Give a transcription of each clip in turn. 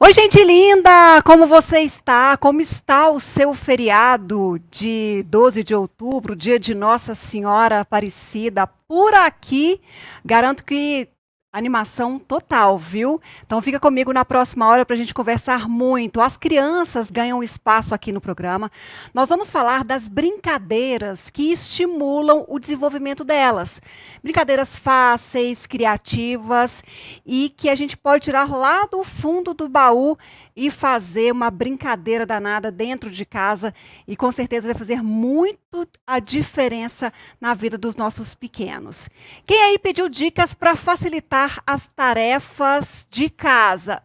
Oi, gente linda! Como você está? Como está o seu feriado de 12 de outubro, dia de Nossa Senhora Aparecida? Por aqui, garanto que animação total, viu? Então fica comigo na próxima hora para a gente conversar muito. As crianças ganham espaço aqui no programa. Nós vamos falar das brincadeiras que estimulam o desenvolvimento delas. Brincadeiras fáceis, criativas e que a gente pode tirar lá do fundo do baú e fazer uma brincadeira danada dentro de casa e com certeza vai fazer muito a diferença na vida dos nossos pequenos. Quem aí pediu dicas para facilitar as tarefas de casa?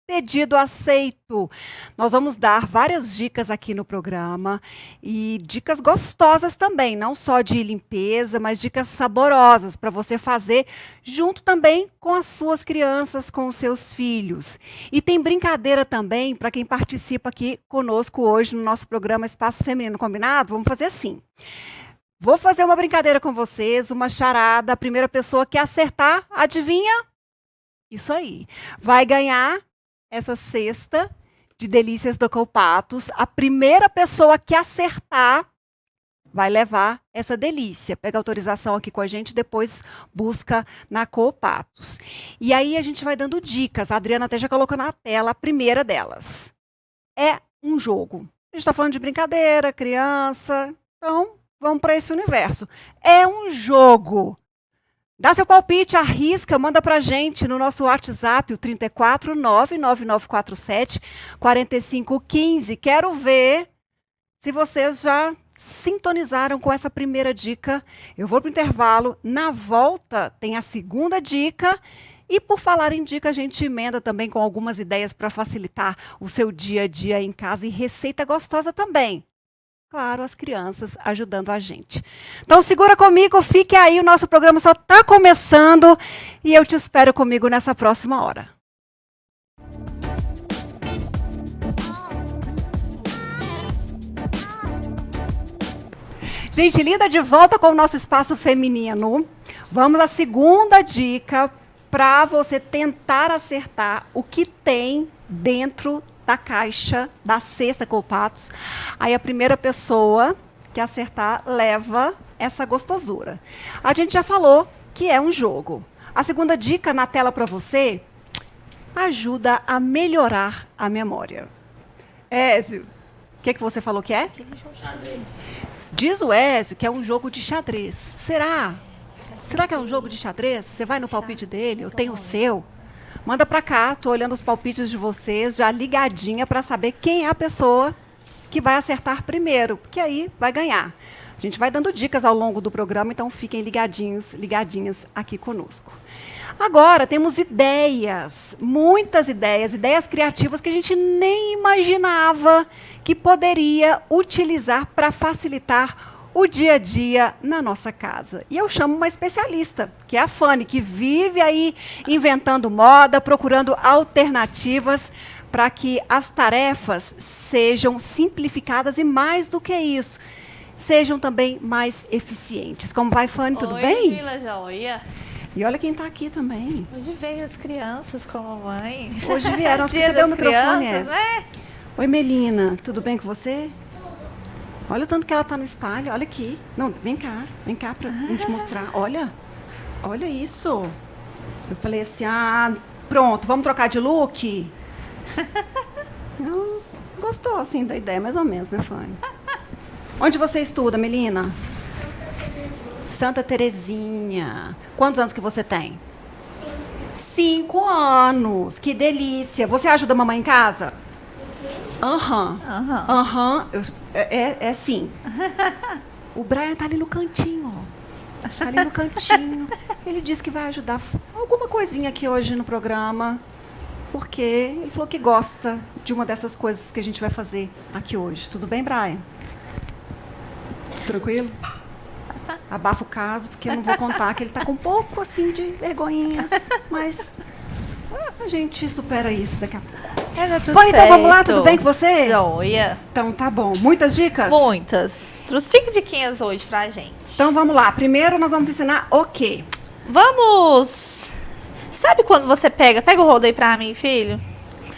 Pedido aceito. Nós vamos dar várias dicas aqui no programa e dicas gostosas também, não só de limpeza, mas dicas saborosas para você fazer junto também com as suas crianças, com os seus filhos. E tem brincadeira também para quem participa aqui conosco hoje no nosso programa Espaço Feminino, combinado? Vamos fazer assim. Vou fazer uma brincadeira com vocês, uma charada. A primeira pessoa que acertar, adivinha? Isso aí. Vai ganhar essa cesta de delícias do Colpatos. A primeira pessoa que acertar vai levar essa delícia. Pega autorização aqui com a gente, depois busca na Colpatos. E aí a gente vai dando dicas. A Adriana até já colocou na tela a primeira delas. É um jogo. A gente está falando de brincadeira, criança. Então, vamos para esse universo. É um jogo. Dá seu palpite, arrisca, manda pra gente no nosso WhatsApp, o 349-9947-4515. Quero ver se vocês já sintonizaram com essa primeira dica. Eu vou pro intervalo. Na volta tem a segunda dica. E por falar em dica, a gente emenda também com algumas ideias para facilitar o seu dia a dia em casa e receita gostosa também. Claro, as crianças ajudando a gente. Então segura comigo, fique aí, o nosso programa só está começando e eu te espero comigo nessa próxima hora. Gente linda, de volta com o nosso espaço feminino. Vamos à segunda dica para você tentar acertar o que tem dentro da caixa da cesta Colpatos. Aí a primeira pessoa que acertar leva essa gostosura. A gente já falou que é um jogo. A segunda dica na tela para você ajuda a melhorar a memória. Ézio, o que você falou que é? Xadrez. Diz o Ézio que é um jogo de xadrez. Será? Será que é um jogo de xadrez? Você vai no palpite dele? Eu tenho o seu. Manda para cá, tô olhando os palpites de vocês, já ligadinha para saber quem é a pessoa que vai acertar primeiro, porque aí vai ganhar. A gente vai dando dicas ao longo do programa, então fiquem ligadinhos, ligadinhas aqui conosco. Agora temos ideias, muitas ideias, ideias criativas que a gente nem imaginava que poderia utilizar para facilitar o dia a dia na nossa casa. E eu chamo uma especialista, que é a Fanny, que vive aí inventando moda, procurando alternativas para que as tarefas sejam simplificadas e, mais do que isso, sejam também mais eficientes. Como vai, Fanny? Tudo bem? Oi, Vila Joia. E olha quem está aqui também. Hoje veio as crianças com a mamãe. Hoje vieram. Cadê o microfone, Ézio? Oi, Melina. Tudo bem com você? Olha o tanto que ela está no style, olha aqui. Não, vem cá para a gente mostrar. Olha isso. Eu falei assim, pronto, vamos trocar de look? Não, gostou assim da ideia, mais ou menos, né, Fanny? Onde você estuda, Melina? Santa Terezinha. Quantos anos que você tem? 5 anos. Que delícia. Você ajuda a mamãe em casa? Aham. É sim. O Brian tá ali no cantinho, ó. Tá ali no cantinho. Ele disse que vai ajudar alguma coisinha aqui hoje no programa, porque ele falou que gosta de uma dessas coisas que a gente vai fazer aqui hoje. Tudo bem, Brian? Tudo tranquilo? Abafa o caso, porque eu não vou contar, que ele tá com um pouco assim de vergonhinha, mas a gente supera isso daqui a pouco. Bom, então vamos lá, tudo bem com você? Joia. Então tá bom. Muitas dicas? Muitas. Trouxe 5 diquinhas hoje pra gente. Então vamos lá. Primeiro nós vamos ensinar o quê? Vamos! Sabe quando você pega o rodo aí pra mim, filho?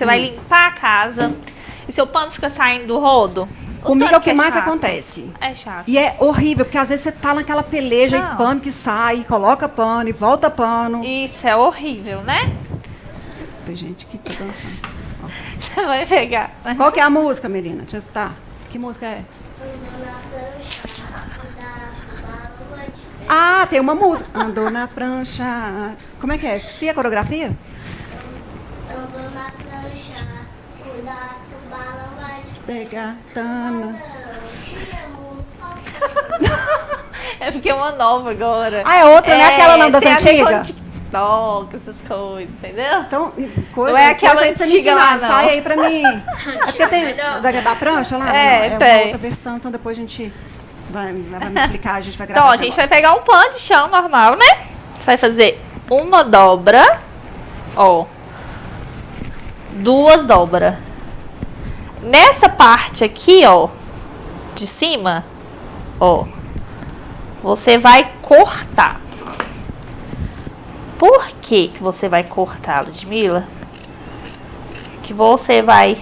você vai limpar a casa e seu pano fica saindo do rodo. Comigo é o que mais chato. acontece. É chato. E é horrível, porque às vezes você tá naquela peleja Não. e pano que sai, coloca pano e volta pano. Isso é horrível, né? Tem gente que tá dançando. Ó. Você vai pegar. Qual que é a música, menina? Deixa eu escutar. Que música é? Ah, tem uma música. Andou na prancha. Como é que é? Esqueci a coreografia? Andou na prancha, cuidado que o balão vai te Pegar, Tana. É porque é uma nova agora. Ah, é outra, não é aquela não das tem a ver com antigas? TikTok, essas coisas, entendeu? Então, coisa, Não é aquela coisa aí pra você me antiga lá, ensinar. não. Sai aí pra mim. É porque tem da prancha lá? É, Não, é tem. uma outra versão, então depois a gente vai me explicar, a gente vai gravar. Então, a esse gente vai negócio. pegar um pano de chão normal, né? Você vai fazer uma dobra, ó. Duas dobras. Nessa parte aqui, ó, de cima, ó, você vai cortar. Por que que você vai cortar, Ludmila? Que você vai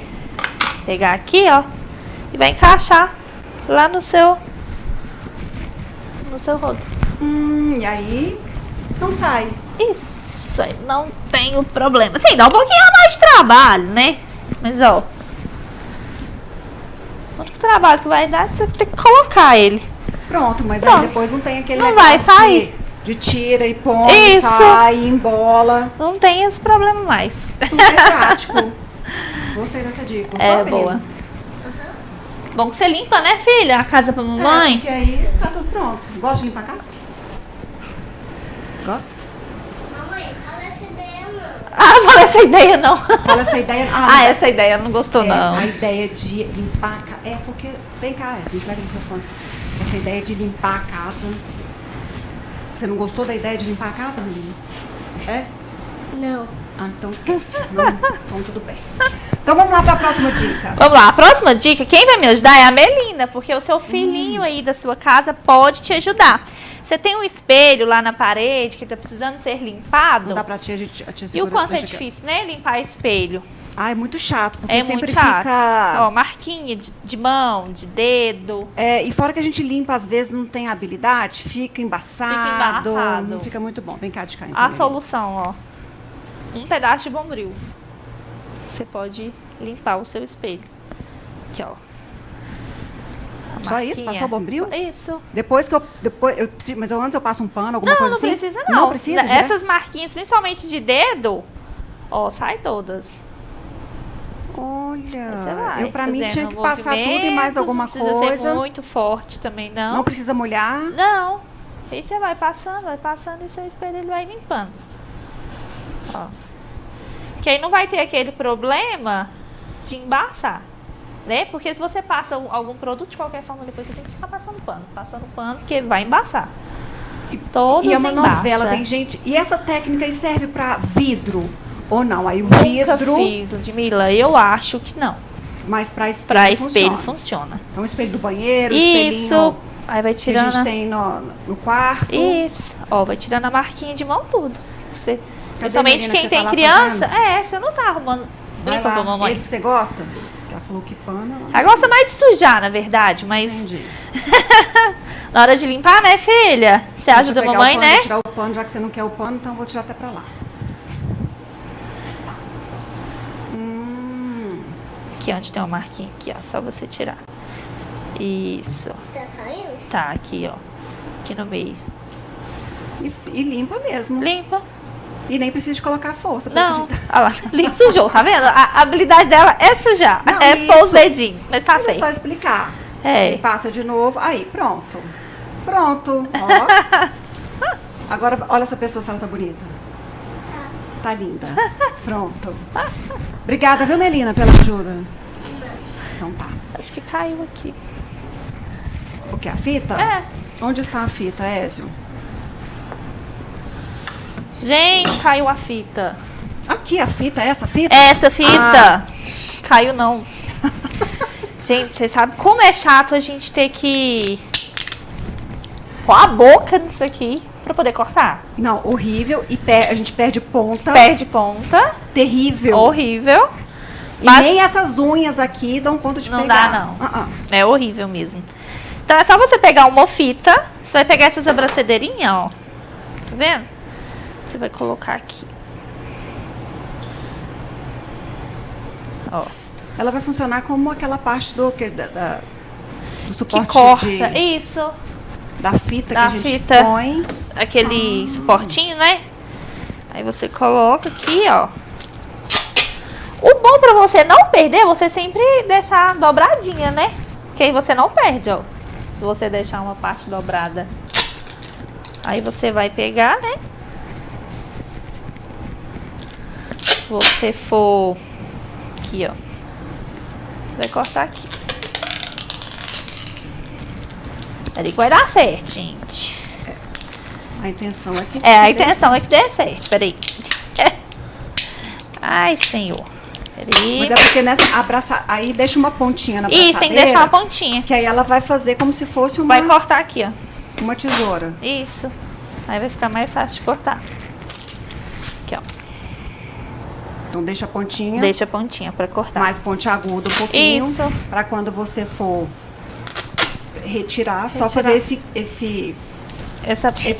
pegar aqui, ó, e vai encaixar lá no seu rodo. E aí, não sai. Isso aí, não tenho problema. Sim, dá um pouquinho a mais de trabalho, né? Mas, ó, o único trabalho que vai dar é você ter que colocar ele. Pronto, mas Pronto. aí depois não tem aquele Não negócio vai sair. de tira e põe, Isso. sai, embola. Não tem esse problema mais. Super prático. Gostei dessa dica. Gostou, É, menina? boa. Bom que você limpa, né, filha? A casa pra É, mamãe. porque aí tá tudo pronto. Gosta de limpar a casa? Gosta? Mamãe, fala essa ideia não. Ah, não falei essa ideia, não. Fala essa ideia. Ah, essa ideia não gostou, é, não. A ideia de limpar a casa. É porque. Vem cá, a gente pega o microfone. Essa ideia de limpar a casa. Você não gostou da ideia de limpar a casa, menina? É? Não. Ah, então esquece. Não, então tudo bem. Então vamos lá para a próxima dica. Vamos lá, a próxima dica, quem vai me ajudar é a Melina, porque o seu filhinho aí da sua casa pode te ajudar. Você tem um espelho lá na parede que tá precisando ser limpado. Não dá pra tia, a tia E o segura, quanto é deixa aqui. difícil, né, limpar espelho. Ah, é muito chato, porque É sempre muito chato. fica. Ó, marquinha de mão, de dedo. É, e fora que a gente limpa, às vezes não tem habilidade, fica embaçado. embaçado. Não fica muito bom. Vem cá de cá. A então, solução, ó. Um pedaço de bombril. Você pode limpar o seu espelho. Aqui, ó. A Só isso? marquinha. Passou o bombril? Isso. Depois que eu. Mas eu antes eu passo um pano, alguma Não, coisa não assim? precisa não. Não precisa? direto? Essas marquinhas, principalmente de dedo, ó, sai todas. Olha, Você vai eu pra mim tinha que fazendo passar tudo e mais movimentos, alguma não precisa coisa. ser muito forte também, não. Não precisa molhar. Não. Aí você vai passando e seu espelho ele vai limpando. Ó. Que aí não vai ter aquele problema de embaçar, né? Porque se você passa algum produto de qualquer forma, depois você tem que ficar passando pano, porque vai embaçar. Todos E é uma embaça. novela, tem gente. E essa técnica aí serve pra vidro ou não? Aí o Nunca vidro, fiz, Ludmila. Eu acho que não. mas pra espelho, Pra espelho funciona. funciona. Então, o espelho do banheiro, o Isso. espelhinho Aí vai que a tirando. gente tem no quarto. Isso. Ó, vai tirando a marquinha de mão tudo. Você, Cadê a principalmente menina quem que você tem tá lá criança. fazendo? Você não tá arrumando. Vai Limpa pra lá. mamãe. Esse você gosta? Que ela falou que pano. Ela gosta mais de sujar, na verdade, mas Entendi. na hora de limpar, né, filha? Você Deixa ajuda eu a pegar mamãe, o pano, né? vou tirar o pano, já que você não quer o pano, então eu vou tirar até pra lá. Aqui onde tem uma marquinha aqui, ó. Só você tirar. Isso. Tá saindo? Tá, aqui, ó. Aqui no meio. E limpa mesmo. Limpa. E nem precisa de colocar força. Não. porque Olha lá. Limpa, sujou, tá vendo? A habilidade dela é sujar. Não, é pôr os isso. dedinhos. Mas tá é só certo. explicar. É. Ele passa de novo. Aí, pronto. Pronto. Ó. Agora, olha essa pessoa se ela tá bonita. Tá linda. Pronto. Obrigada, viu, Melina, pela ajuda. Então tá. Acho que caiu aqui. O que? A fita? É. Onde está a fita, Ézio? Gente, caiu a fita. Aqui, a fita, essa fita? Essa fita. Caiu não. Gente, vocês sabem como é chato a gente ter que pôr a boca nisso aqui pra poder cortar? Não, horrível. E a gente perde ponta. Perde ponta. Terrível. Horrível. E nem essas unhas aqui dão conta de Não pegar. dá, não. É horrível mesmo. Então é só você pegar uma fita. Você vai pegar essas abracadeirinhas, ó. Tá vendo? Você vai colocar aqui. Ó. Ela vai funcionar como aquela parte do suporte Que corta. Isso. da fita Da que a gente fita. põe. Aquele suportinho, né? Aí você coloca aqui, ó. O bom pra você não perder é você sempre deixar dobradinha, né? Que aí você não perde, ó. Se você deixar uma parte dobrada. Aí você vai pegar, né? Se você for aqui, ó. Você vai cortar aqui. Ali que vai dar certo, gente. A intenção é que... A intenção é que dê certo. Peraí. Ai, senhor. Peraí. Mas é porque nessa aí deixa uma pontinha na abraçadeira. Isso, tem que deixar uma pontinha. Que aí ela vai fazer como se fosse uma... Vai cortar aqui, ó. Uma tesoura. Isso. Aí vai ficar mais fácil de cortar. Aqui, ó. Então deixa a pontinha. Deixa a pontinha pra cortar. Mais pontiagudo um pouquinho. Isso. Pra quando você for retirar, só fazer esse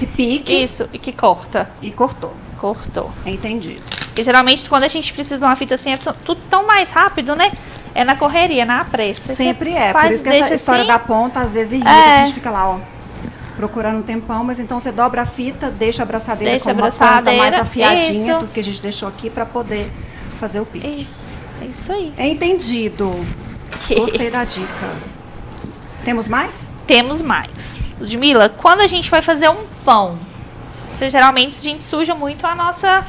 pique. Isso, e que corta. E cortou. Cortou. Entendido. E geralmente quando a gente precisa de uma fita assim, é tudo tão mais rápido, né? É na correria, na pressa. Sempre Você é. faz, Por isso que deixa essa história assim. da ponta às vezes irrita, que a gente fica lá, ó, procurando um tempão, mas então você dobra a fita, deixa a abraçadeira Deixa com a uma ponta abraçadeira, mais afiadinha isso. do que a gente deixou aqui pra poder fazer o pique. Isso, é isso aí. Entendido. Gostei da dica. Temos mais? Temos mais. Ludmila, quando a gente vai fazer um pão, geralmente a gente suja muito a nossa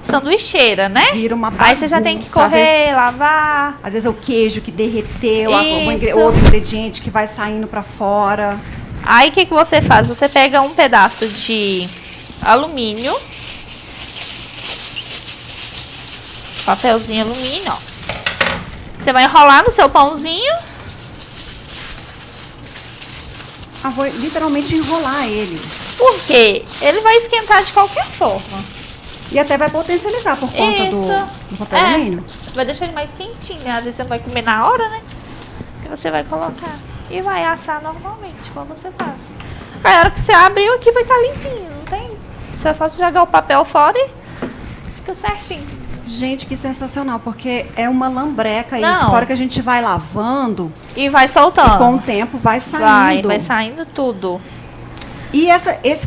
sanduicheira, né? Vira uma bagunça. Aí você já tem que correr, lavar. Às vezes é o queijo que derreteu, Isso. outro ingrediente que vai saindo pra fora. Aí o que você faz? Você pega um pedaço de alumínio, papelzinho alumínio, ó. Você vai enrolar no seu pãozinho. Vou literalmente enrolar ele. Por quê? Ele vai esquentar de qualquer forma. E até vai potencializar por conta do papel alumínio. Vai deixar ele mais quentinho, né? Às vezes você não vai comer na hora, né? E você vai colocar. E vai assar normalmente, como você faz. Aí, a hora que você abriu aqui vai estar limpinho, não tem? Você é só jogar o papel fora e fica certinho. Gente, que sensacional, porque é uma lambreca isso. Não. Fora que a gente vai lavando, E vai soltando. com o tempo vai saindo. Vai saindo tudo. E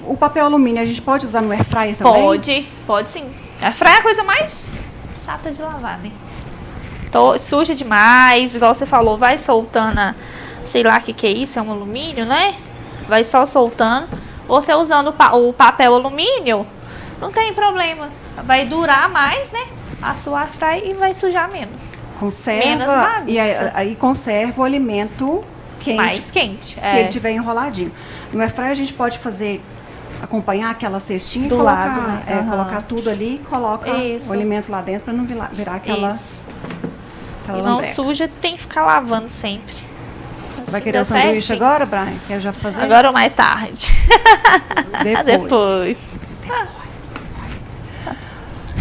o papel alumínio a gente pode usar no air fryer também? Pode sim. Air fryer é a coisa mais chata de lavar, né? Suja demais, igual você falou, vai soltando, sei lá o que é isso, é um alumínio, né? Vai só soltando. Você usando o papel alumínio, não tem problema. Vai durar mais, né? A sua air fryer e vai sujar menos. Conserva, Menos bagunça. e aí conserva o alimento quente. Mais quente. Se ele tiver enroladinho. No air fryer a gente pode acompanhar aquela cestinha Do e colocar, lado, né? colocar tudo ali e coloca Isso. o alimento lá dentro para não virar aquela Isso. Aquela E não lambreca. suja, tem que ficar lavando sempre. Vai Assim querer o dá sanduíche certinho. agora, Brian? Quer já fazer? Agora ou mais tarde? Depois.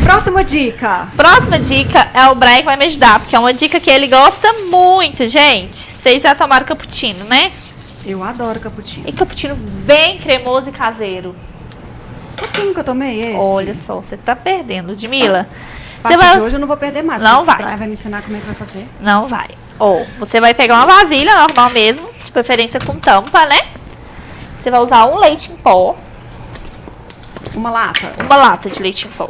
Próxima dica. Próxima dica é o Brian que vai me ajudar, porque é uma dica que ele gosta muito, gente. Vocês já tomaram cappuccino, né? Eu adoro cappuccino. E cappuccino bem cremoso e caseiro. Sabe que eu nunca tomei esse? Olha só, você tá perdendo, Ludmila. A Você partir vai... de hoje eu não vou perder mais. Não porque vai. O Brian vai me ensinar como é que vai fazer. Não vai. Ou você vai pegar uma vasilha normal mesmo, de preferência com tampa, né? Você vai usar um leite em pó, Uma lata. uma lata de leite em pó.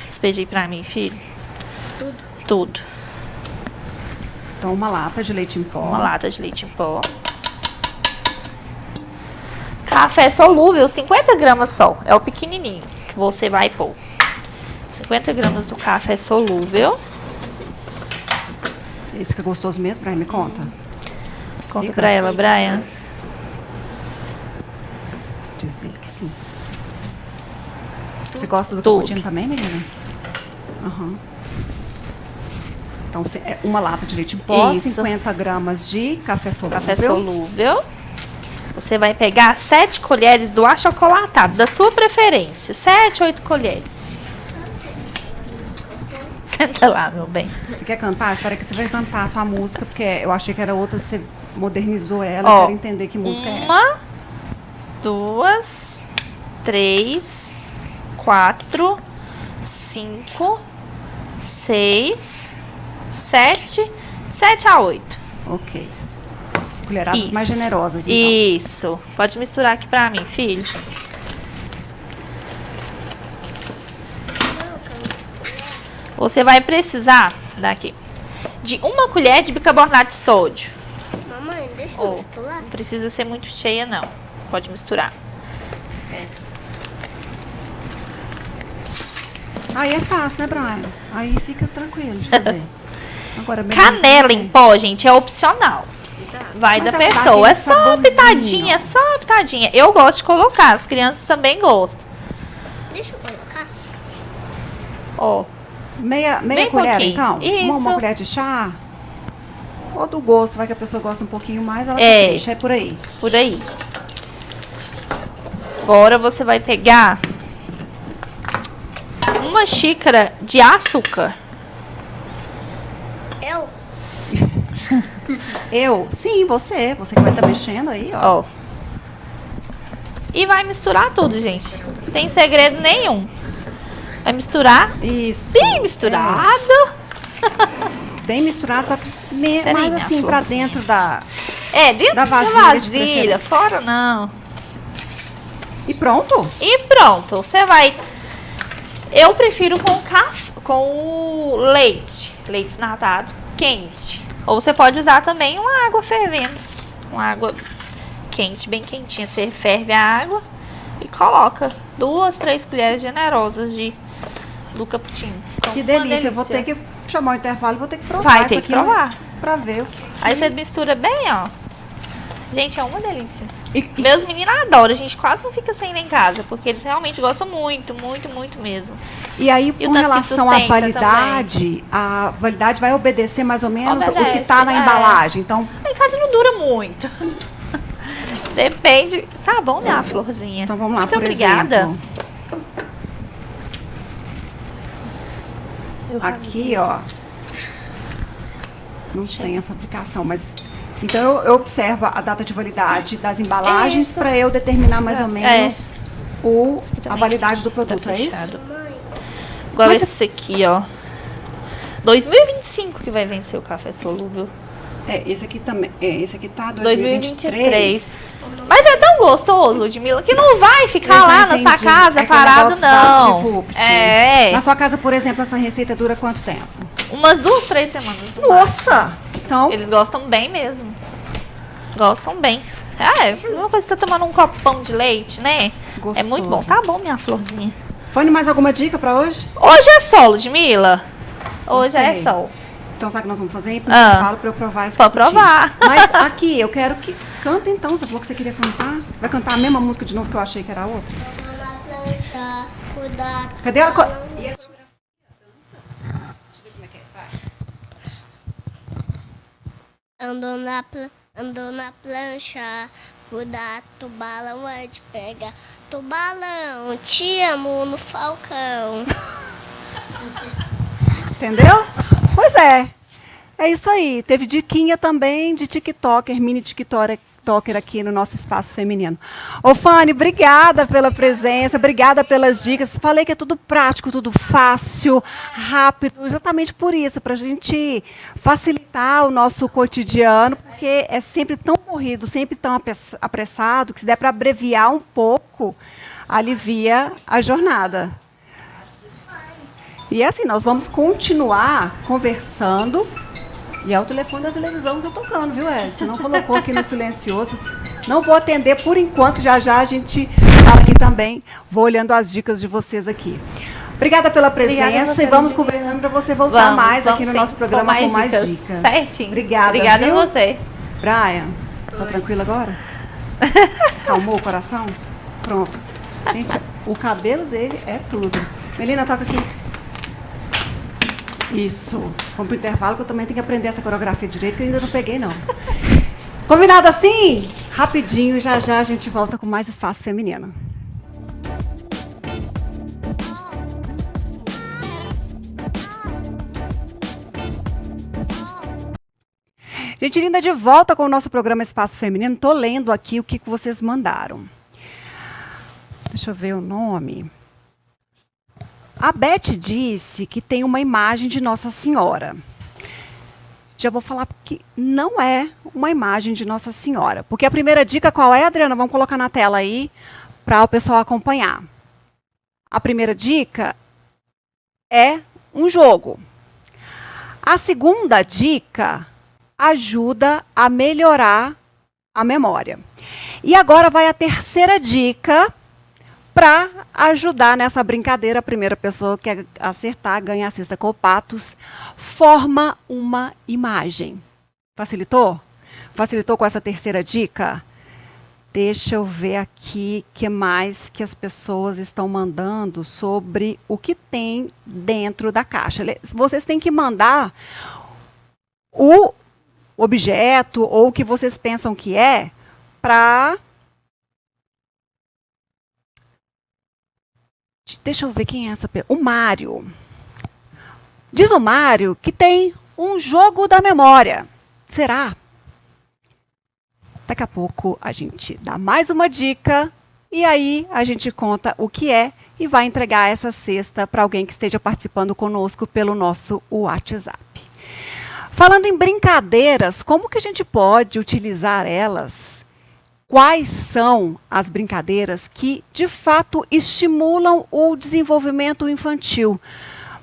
Despejei pra mim, filho. Tudo. Então, uma lata de leite em pó. Uma lata de leite em pó. Café solúvel, 50 gramas só. É o pequenininho que você vai pôr. 50 gramas do café solúvel. Esse fica gostoso mesmo, Brian? Me conta. Conta Fica. pra ela, Brian. Diz ele que sim. Você gosta do Tudo. cappuccino também, menina? Aham. Então, uma lata de leite em pó, Isso. 50 gramas de café solúvel. Café solúvel. Você vai pegar 7 colheres do achocolatado, da sua preferência. 7, 8 colheres. Canta lá, meu bem. Você quer cantar? Espera que você vai cantar a sua música, porque eu achei que era outra, você modernizou ela, Ó, eu quero entender que música é essa. Uma, 2, 3, 4, 5, 6, 7, 7 a 8. Ok. Colheradas Isso. mais generosas, então. Isso. Pode misturar aqui pra mim, filho. Você vai precisar daqui de 1 colher de bicarbonato de sódio. Mamãe, deixa eu misturar. Não precisa ser muito cheia, não. Pode misturar. Aí é fácil, né, Brian? Aí fica tranquilo de fazer. Agora, bem Canela em pó, gente, é opcional. Vai Mas da é pra dar pessoa. É aquele só uma saborzinho. pitadinha, só uma pitadinha. Eu gosto de colocar, as crianças também gostam. Deixa eu colocar. Ó, Meia Bem colher, pouquinho. então? Uma Isso. colher de chá? Ou do gosto, vai que a pessoa gosta um pouquinho mais, ela É. deixa, é por aí. por aí. Agora você vai pegar 1 xícara de açúcar. Eu? Sim, você que vai estar mexendo aí, ó. Ó. E vai misturar tudo, gente. Não tem segredo nenhum. Vai misturar Isso. bem misturado. Bem misturado, só que Peraí, mais minha assim, flor. pra dentro da... É, dentro Da da vasilha de vasilha, preferência. fora não. E pronto? E pronto, você vai. Eu prefiro com café, com o leite desnatado, quente. Ou você pode usar também uma água fervendo. Uma água quente, bem quentinha. Você ferve a água e coloca 2, 3 colheres generosas do cappuccino. Então, Que uma delícia. Eu vou ter que chamar o intervalo e vou ter que provar Vai isso ter aqui que provar. pra ver. Aí você mistura bem, ó. Gente, é uma delícia. E Meus meninos adoram, a gente quase não fica sem ir em casa, porque eles realmente gostam muito, muito, muito mesmo. E aí, E o com tanto que relação à sustenta validade, a validade vai obedecer mais ou menos o que Obedece, está na é. embalagem. Então, Em casa não dura muito. Depende. Tá bom, minha florzinha. então vamos lá, Muito por obrigada. exemplo. Eu Aqui, ó. Não tem a fabricação, mas... Então, eu observo a data de validade das embalagens Isso. para eu determinar mais ou É. menos a também validade do tá produto, é isso? fechado. Mãe, Igual Mas esse aqui, ó. 2025 que vai vencer o café solúvel. É, esse aqui também. É, esse aqui tá 2023. 2023. Mas é tão gostoso, Ludmilla, que não vai ficar Eu já lá na sua entendi. casa É aquele parado, negócio não. vapt-vupt. É. Na sua casa, por exemplo, essa receita dura quanto tempo? Umas 2, 3 semanas. no máximo. Nossa! Então, Eles gostam bem mesmo. Gostam bem. É, uma coisa que tá tomando um copão de leite, né? Gostoso. É muito bom. Tá bom, minha florzinha. Fanny, mais alguma dica pra hoje? Hoje é sol, Ludmilla. Hoje Gostei. é sol. Então, sabe o que nós vamos fazer? Ah. Falo pra eu provar esse Pode cappuccino. provar. Mas aqui, eu quero que... Canta então, você falou que você queria cantar. Vai cantar a mesma música de novo que eu achei que era a outra? vamos na plancha, cuidado. Cadê a... balão. E a coreografia? Dança? Deixa eu ver como é que é. Vai. Andou na plancha, cuidado, o balão vai te pegar. Tubalão, te amo no falcão. Entendeu? Pois é. É isso aí. Teve diquinha também de TikToker, mini TikToker aqui no nosso espaço feminino. Ô, Fanny, obrigada pela presença, obrigada pelas dicas. Falei que é tudo prático, tudo fácil, rápido, exatamente por isso, para a gente facilitar o nosso cotidiano, porque é sempre tão corrido, sempre tão apressado, que se der para abreviar um pouco, alivia a jornada. E assim, nós vamos continuar conversando. E é o telefone da televisão que eu tô tocando, viu, Ed? Você não colocou aqui no silencioso. Não vou atender por enquanto, já já a gente fala aqui também. Vou olhando as dicas de vocês aqui. Obrigada pela presença Obrigada a você, e vamos Ludmilla. conversando para você voltar mais aqui no sim, nosso programa com mais dicas. Certinho. Obrigada, Obrigada viu? a você. Brian, tá tranquilo agora? Calmou o coração? Pronto. Gente, o cabelo dele é tudo. Melina, toca aqui. Isso. Vamos pro intervalo que eu também tenho que aprender essa coreografia direito, que eu ainda não peguei, não. Combinado assim? Rapidinho, já já a gente volta com mais Espaço Feminino. Gente linda, de volta com o nosso programa Espaço Feminino. Estou lendo aqui o que vocês mandaram. Deixa eu ver o nome. A Beth disse que tem uma imagem de Nossa Senhora. Já vou falar que não é uma imagem de Nossa Senhora. Porque a primeira dica qual é, Adriana? Vamos colocar na tela aí para o pessoal acompanhar. A primeira dica é um jogo. A segunda dica ajuda a melhorar a memória. E agora vai a terceira dica para ajudar nessa brincadeira. A primeira pessoa que acertar ganha a cesta com patos. Forma uma imagem. Facilitou? Facilitou com essa terceira dica? Deixa eu ver aqui o que mais que as pessoas estão mandando sobre o que tem dentro da caixa. Vocês têm que mandar o objeto ou o que vocês pensam que é para... Deixa eu ver quem é essa pessoa. O Mário. Diz o Mário que tem um jogo da memória. Será? Daqui a pouco a gente dá mais uma dica e aí a gente conta o que é e vai entregar essa cesta para alguém que esteja participando conosco pelo nosso WhatsApp. Falando em brincadeiras, como que a gente pode utilizar elas? Quais são as brincadeiras que, de fato, estimulam o desenvolvimento infantil?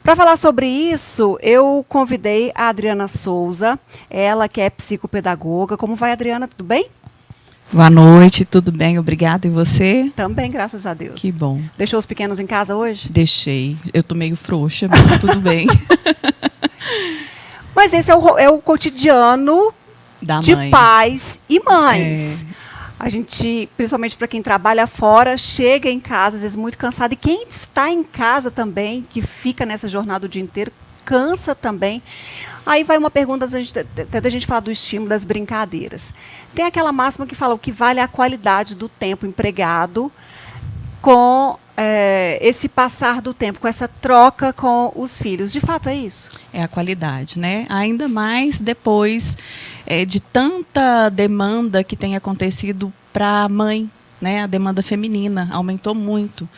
Para falar sobre isso, eu convidei a Adriana Souza, ela que é psicopedagoga. Como vai, Adriana? Tudo bem? Boa noite, tudo bem? Obrigada. E você? Também, graças a Deus. Que bom. Deixou os pequenos em casa hoje? Deixei. Eu tô meio frouxa, mas tá tudo bem. Mas esse é o cotidiano Da de mãe. pais e mães. A gente, principalmente para quem trabalha fora, chega em casa, às vezes muito cansado. E quem está em casa também, que fica nessa jornada o dia inteiro, cansa também. Aí vai uma pergunta, até da gente falar do estímulo, das brincadeiras. Tem aquela máxima que fala o que vale é a qualidade do tempo empregado com esse passar do tempo, com essa troca com os filhos. De fato, é isso? É a qualidade, né? Ainda mais depois de tanta demanda que tem acontecido para a mãe, né? A demanda feminina aumentou muito.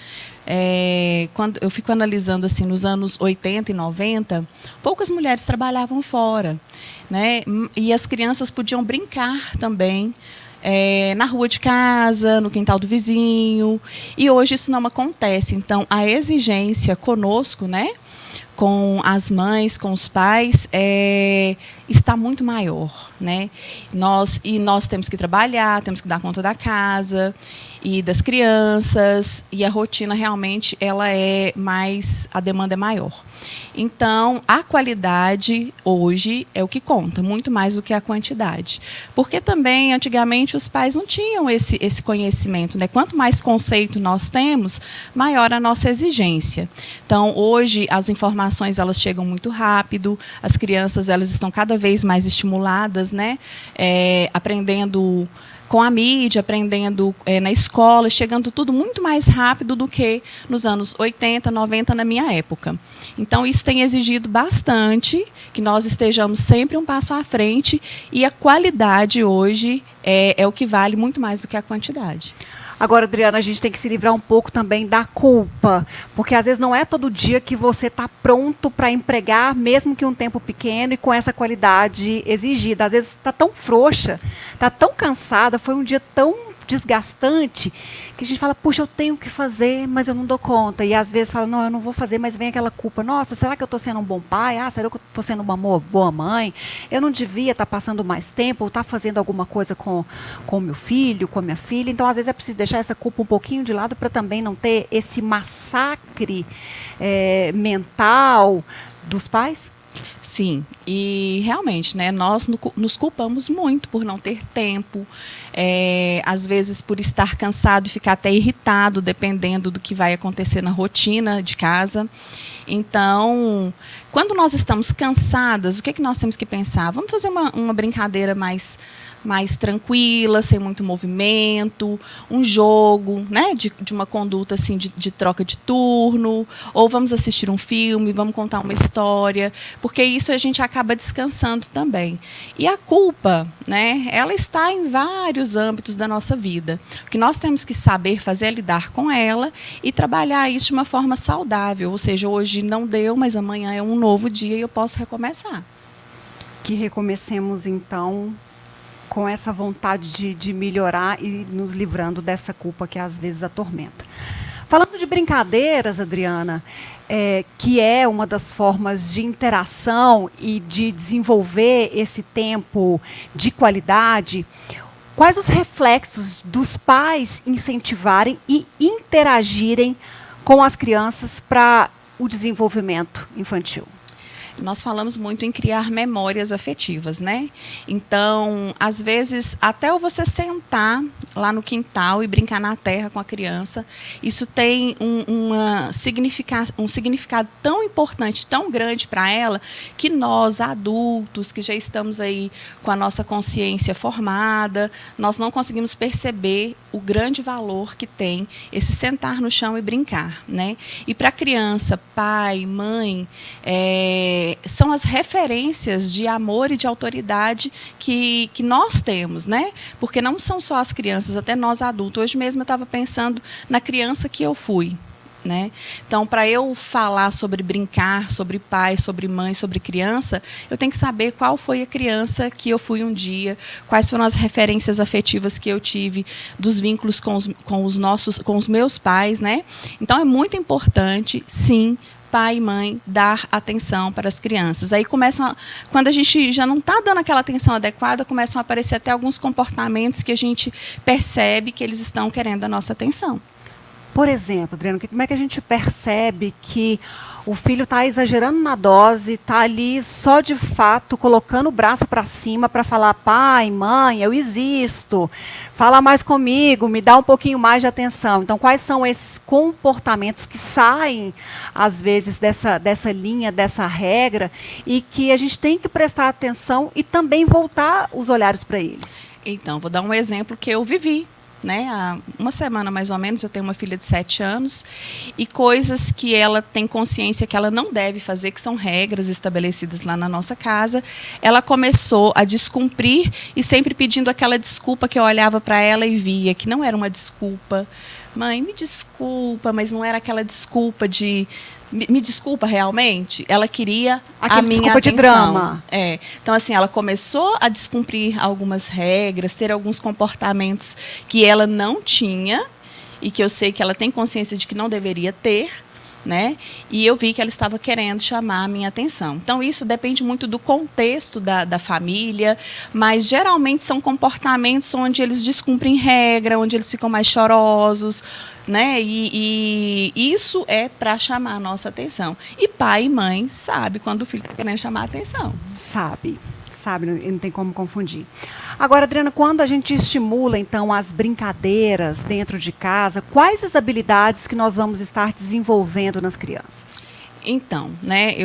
Quando eu fico analisando assim, nos anos 80 e 90, poucas mulheres trabalhavam fora, né? E as crianças podiam brincar também na rua de casa, no quintal do vizinho. E hoje isso não acontece. Então, a exigência conosco, né, com as mães, com os pais, está muito maior, né? Nós temos que trabalhar, temos que dar conta da casa e das crianças, e a rotina realmente a demanda é maior. Então, a qualidade hoje é o que conta, muito mais do que a quantidade. Porque também, antigamente, os pais não tinham esse conhecimento, né? Quanto mais conceito nós temos, maior a nossa exigência. Então, hoje, as informações elas chegam muito rápido, as crianças elas estão cada vez mais estimuladas, né? Aprendendo com a mídia, aprendendo na escola, chegando tudo muito mais rápido do que nos anos 80, 90, na minha época. Então, isso tem exigido bastante que nós estejamos sempre um passo à frente, e a qualidade hoje é o que vale muito mais do que a quantidade. Agora, Adriana, a gente tem que se livrar um pouco também da culpa, porque às vezes não é todo dia que você está pronto para empregar, mesmo que um tempo pequeno e com essa qualidade exigida. Às vezes está tão frouxa, está tão cansada, foi um dia tão desgastante, que a gente fala, puxa, eu tenho que fazer, mas eu não dou conta. E às vezes fala, não, eu não vou fazer, mas vem aquela culpa. Nossa, será que eu estou sendo um bom pai? Será que eu estou sendo uma boa mãe? Eu não devia estar passando mais tempo ou estar fazendo alguma coisa com o meu filho, com a minha filha. Então, às vezes é preciso deixar essa culpa um pouquinho de lado para também não ter esse massacre mental dos pais. Sim, e realmente, né, nós nos culpamos muito por não ter tempo, às vezes por estar cansado e ficar até irritado, dependendo do que vai acontecer na rotina de casa. Então, Quando nós estamos cansadas, o que, que nós temos que pensar? Vamos fazer uma brincadeira mais tranquila, sem muito movimento, um jogo, né, de uma conduta assim, de troca de turno, ou vamos assistir um filme, vamos contar uma história, porque isso a gente acaba descansando também. E a culpa, né, ela está em vários âmbitos da nossa vida. O que nós temos que saber fazer é lidar com ela e trabalhar isso de uma forma saudável, ou seja, hoje não deu, mas amanhã é um novo dia e eu posso recomeçar. Que recomecemos, então, com essa vontade de melhorar e nos livrando dessa culpa que às vezes atormenta. Falando de brincadeiras, Adriana, que é uma das formas de interação e de desenvolver esse tempo de qualidade, quais os reflexos dos pais incentivarem e interagirem com as crianças para o desenvolvimento infantil? Nós falamos muito em criar memórias afetivas, né? Então, às vezes, até você sentar lá no quintal e brincar na terra com a criança, isso tem um significado tão importante, tão grande para ela, que nós, adultos, que já estamos aí com a nossa consciência formada, nós não conseguimos perceber o grande valor que tem esse sentar no chão e brincar, né? E para a criança, pai, mãe, são as referências de amor e de autoridade que nós temos, né? Porque não são só as crianças, até nós adultos. Hoje mesmo eu estava pensando na criança que eu fui, né? Então, para eu falar sobre brincar, sobre pai, sobre mãe, sobre criança, eu tenho que saber qual foi a criança que eu fui um dia, quais foram as referências afetivas que eu tive dos vínculos com os meus pais, né? Então, é muito importante, sim, pai e mãe dar atenção para as crianças. Aí quando a gente já não está dando aquela atenção adequada, começam a aparecer até alguns comportamentos que a gente percebe que eles estão querendo a nossa atenção. Por exemplo, Adriano, como é que a gente percebe que o filho está exagerando na dose, está ali só de fato colocando o braço para cima para falar: pai, mãe, eu existo, fala mais comigo, me dá um pouquinho mais de atenção. Então, quais são esses comportamentos que saem, às vezes, dessa linha, dessa regra, e que a gente tem que prestar atenção e também voltar os olhares para eles? Então, vou dar um exemplo que eu vivi. Né? Há uma semana, mais ou menos, eu tenho uma filha de 7 anos e coisas que ela tem consciência que ela não deve fazer, que são regras estabelecidas lá na nossa casa, ela começou a descumprir e sempre pedindo aquela desculpa que eu olhava para ela e via que não era uma desculpa. Mãe, me desculpa, mas não era aquela desculpa de... Me desculpa realmente? Ela queria a minha desculpa atenção. De drama. Então, assim, ela começou a descumprir algumas regras, ter alguns comportamentos que ela não tinha e que eu sei que ela tem consciência de que não deveria ter, né? E eu vi que ela estava querendo chamar a minha atenção. Então, isso depende muito do contexto da família, mas geralmente são comportamentos onde eles descumprem regra, onde eles ficam mais chorosos, né? E isso é para chamar a nossa atenção. E pai e mãe sabe quando o filho está querendo chamar a atenção. Sabe, não tem como confundir. Agora, Adriana, quando a gente estimula, então, as brincadeiras dentro de casa, quais as habilidades que nós vamos estar desenvolvendo nas crianças? Então, né,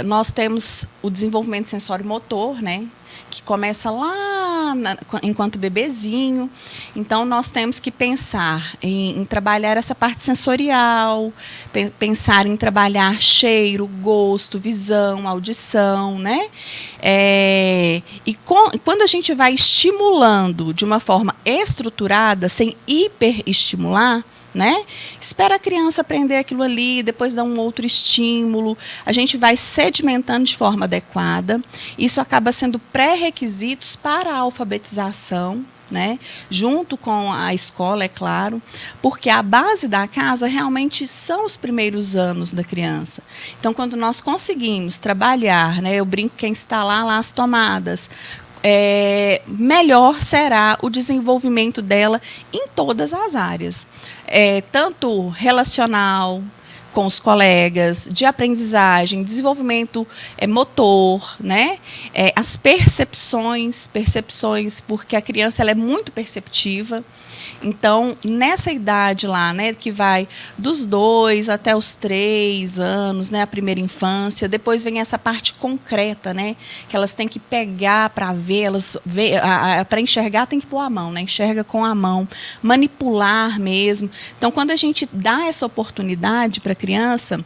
nós temos o desenvolvimento sensório-motor, né, que começa lá enquanto bebezinho. Então, nós temos que pensar em trabalhar essa parte sensorial, pensar em trabalhar cheiro, gosto, visão, audição, né? Quando a gente vai estimulando de uma forma estruturada, sem hiperestimular, né? Espera a criança aprender aquilo ali, depois dá um outro estímulo. A gente vai sedimentando de forma adequada. Isso acaba sendo pré-requisitos para a alfabetização, né? Junto com a escola, é claro, porque a base da casa realmente são os primeiros anos da criança. Então, quando nós conseguimos trabalhar, né? Eu brinco que é instalar lá as tomadas, melhor será o desenvolvimento dela em todas as áreas, tanto relacional, com os colegas, de aprendizagem, desenvolvimento motor, né? As percepções, porque a criança ela é muito perceptiva. Então, nessa idade lá, né, que vai dos 2 até os 3 anos, né, a primeira infância, depois vem essa parte concreta, né, que elas têm que pegar para ver, para enxergar tem que pôr a mão, né, enxerga com a mão, manipular mesmo. Então, quando a gente dá essa oportunidade para a criança,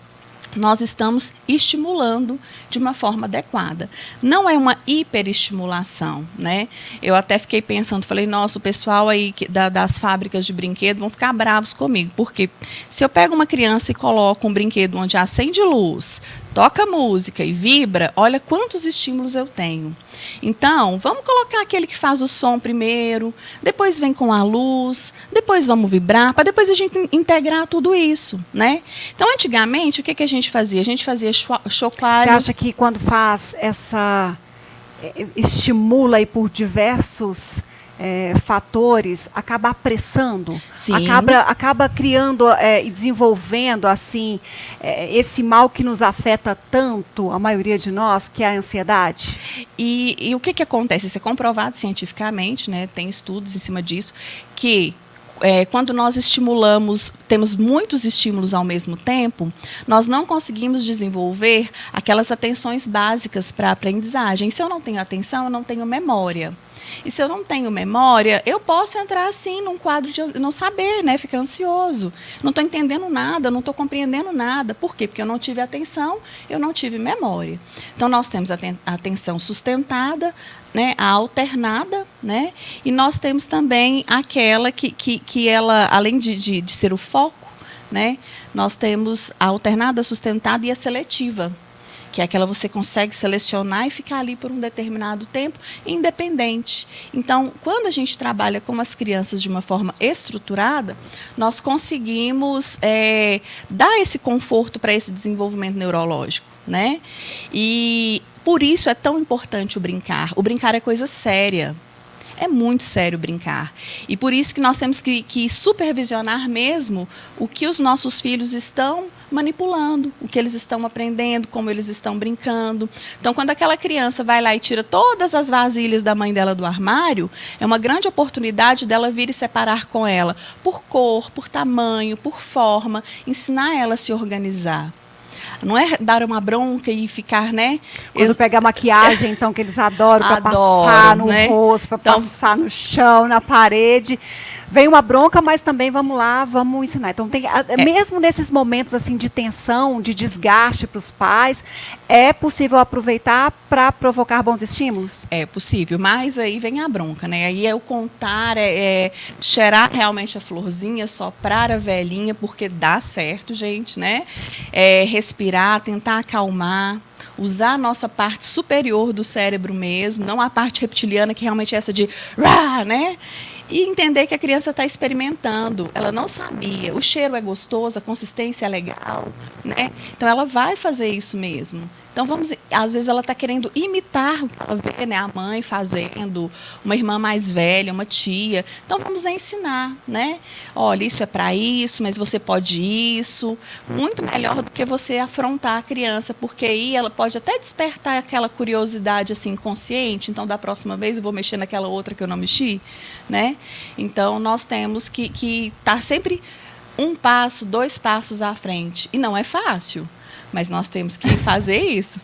nós estamos estimulando de uma forma adequada. Não é uma hiperestimulação, né? Eu até fiquei pensando, falei, nossa, o pessoal aí das fábricas de brinquedo vão ficar bravos comigo, porque se eu pego uma criança e coloco um brinquedo onde acende luz, toca música e vibra, olha quantos estímulos eu tenho. Então, vamos colocar aquele que faz o som primeiro, depois vem com a luz, depois vamos vibrar, para depois a gente integrar tudo isso, né? Então, antigamente, o que a gente fazia? A gente fazia chocalho. Você acha que quando faz estimula aí por diversos fatores, acaba apressando? Sim. Acaba criando e desenvolvendo assim esse mal que nos afeta tanto, a maioria de nós, que é a ansiedade? E o que acontece? Isso é comprovado cientificamente, né? Tem estudos em cima disso, que quando nós temos muitos estímulos ao mesmo tempo, nós não conseguimos desenvolver aquelas atenções básicas para a aprendizagem. Se eu não tenho atenção, eu não tenho memória. E se eu não tenho memória, eu posso entrar assim num quadro de não saber, né? Ficar ansioso. Não estou entendendo nada, não estou compreendendo nada. Por quê? Porque eu não tive atenção, eu não tive memória. Então, nós temos a atenção sustentada, né? A alternada, né? E nós temos também aquela que ela, além de ser o foco, né? Nós temos a alternada, a sustentada e a seletiva, que é aquela que você consegue selecionar e ficar ali por um determinado tempo, independente. Então, quando a gente trabalha com as crianças de uma forma estruturada, nós conseguimos dar esse conforto para esse desenvolvimento neurológico, né? E por isso é tão importante o brincar. O brincar é coisa séria. É muito sério brincar. E por isso que nós temos que supervisionar mesmo o que os nossos filhos estão manipulando, o que eles estão aprendendo, como eles estão brincando. Então, quando aquela criança vai lá e tira todas as vasilhas da mãe dela do armário, é uma grande oportunidade dela vir e separar com ela por cor, por tamanho, por forma, ensinar ela a se organizar. Não é dar uma bronca e ficar, né? Quando pegar maquiagem, então, que eles adoram, para passar no rosto, para passar no chão, na parede. Vem uma bronca, mas também vamos lá, vamos ensinar. Então, mesmo nesses momentos assim de tensão, de desgaste para os pais, é possível aproveitar para provocar bons estímulos? É possível, mas aí vem a bronca, né? Aí é o contar, cheirar realmente a florzinha, soprar a velhinha, porque dá certo, gente, né? Respirar, tentar acalmar. Usar a nossa parte superior do cérebro mesmo, não a parte reptiliana, que realmente é essa de rá, né? E entender que a criança está experimentando, ela não sabia, o cheiro é gostoso, a consistência é legal, né? Então ela vai fazer isso mesmo. Então às vezes ela está querendo imitar o que ela vê, né, a mãe fazendo, uma irmã mais velha, uma tia. Então vamos ensinar, né? Olha, isso é para isso, mas você pode isso. Muito melhor do que você afrontar a criança, porque aí ela pode até despertar aquela curiosidade assim inconsciente. Então da próxima vez eu vou mexer naquela outra que eu não mexi, né? Então nós temos que estar sempre 1 passo, 2 passos à frente. E não é fácil. Mas nós temos que fazer isso.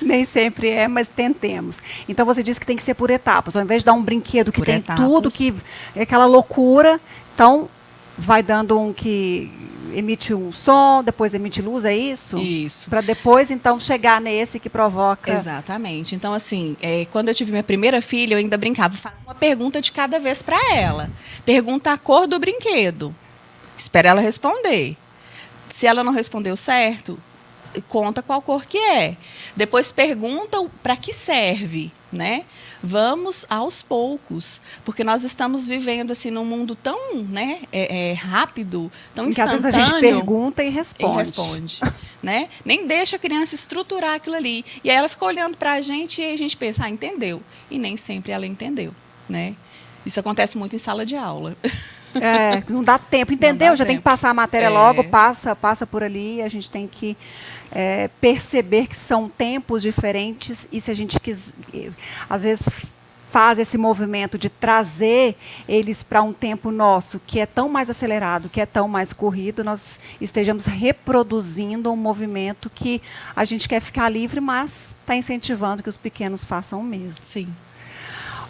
Nem sempre é, mas tentemos. Então você disse que tem que ser por etapas. Ao invés de dar um brinquedo que tem tudo, que é aquela loucura, então vai dando um que emite um som, depois emite luz, é isso? Isso. Para depois, então, chegar nesse que provoca... Exatamente. Então, assim, quando eu tive minha primeira filha, eu ainda brincava. Faço uma pergunta de cada vez para ela. Pergunta a cor do brinquedo. Espera ela responder. Se ela não respondeu certo, conta qual cor que é. Depois pergunta para que serve, né? Vamos aos poucos, porque nós estamos vivendo assim num mundo tão, né, rápido, tão instantâneo. Que às vezes a gente pergunta e responde. Né? Nem deixa a criança estruturar aquilo ali. E aí ela fica olhando para a gente e a gente pensa, entendeu. E nem sempre ela entendeu, né? Isso acontece muito em sala de aula. Não dá tempo, entendeu? dá Já tem que tempo. passar a matéria É. logo, passa por ali, a gente tem que perceber que são tempos diferentes e se a gente às vezes faz esse movimento de trazer eles para um tempo nosso, que é tão mais acelerado, que é tão mais corrido, nós estejamos reproduzindo um movimento que a gente quer ficar livre, mas está incentivando que os pequenos façam o mesmo. Sim.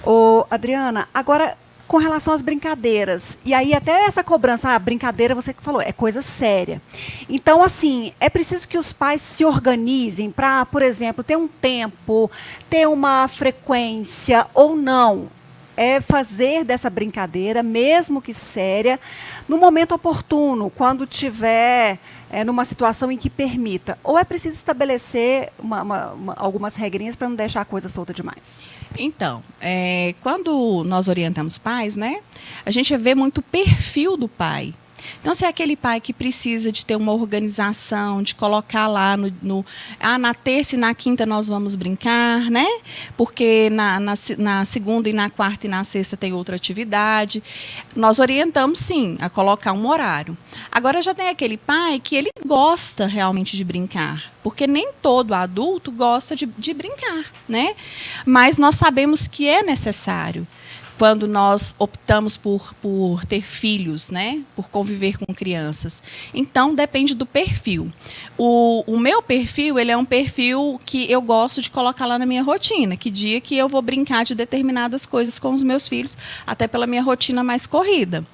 Ô, Adriana, agora com relação às brincadeiras, e aí até essa cobrança, brincadeira, você que falou, é coisa séria. Então, assim, é preciso que os pais se organizem para, por exemplo, ter um tempo, ter uma frequência ou não. É fazer dessa brincadeira, mesmo que séria, no momento oportuno, quando tiver numa situação em que permita. Ou é preciso estabelecer algumas regrinhas para não deixar a coisa solta demais? Então, quando nós orientamos pais, né, a gente vê muito o perfil do pai. Então, se é aquele pai que precisa de ter uma organização, de colocar lá na terça e na quinta nós vamos brincar, né? Porque na segunda e na quarta e na sexta tem outra atividade. Nós orientamos, sim, a colocar um horário. Agora, já tem aquele pai que ele gosta realmente de brincar. Porque nem todo adulto gosta de brincar, né? Mas nós sabemos que é necessário. Quando nós optamos por ter filhos, né? Por conviver com crianças. Então, depende do perfil. O meu perfil, ele é um perfil que eu gosto de colocar lá na minha rotina. Que dia que eu vou brincar de determinadas coisas com os meus filhos, até pela minha rotina mais corrida.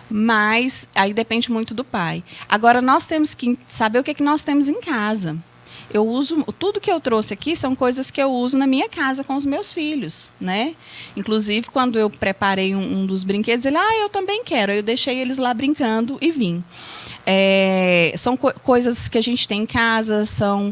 Mas aí depende muito do pai. Agora, nós temos que saber o que nós temos em casa. Eu uso, tudo que eu trouxe aqui são coisas que eu uso na minha casa com os meus filhos, né? Inclusive, quando eu preparei um dos brinquedos, ele, eu também quero. Aí eu deixei eles lá brincando e vim. São coisas que a gente tem em casa, são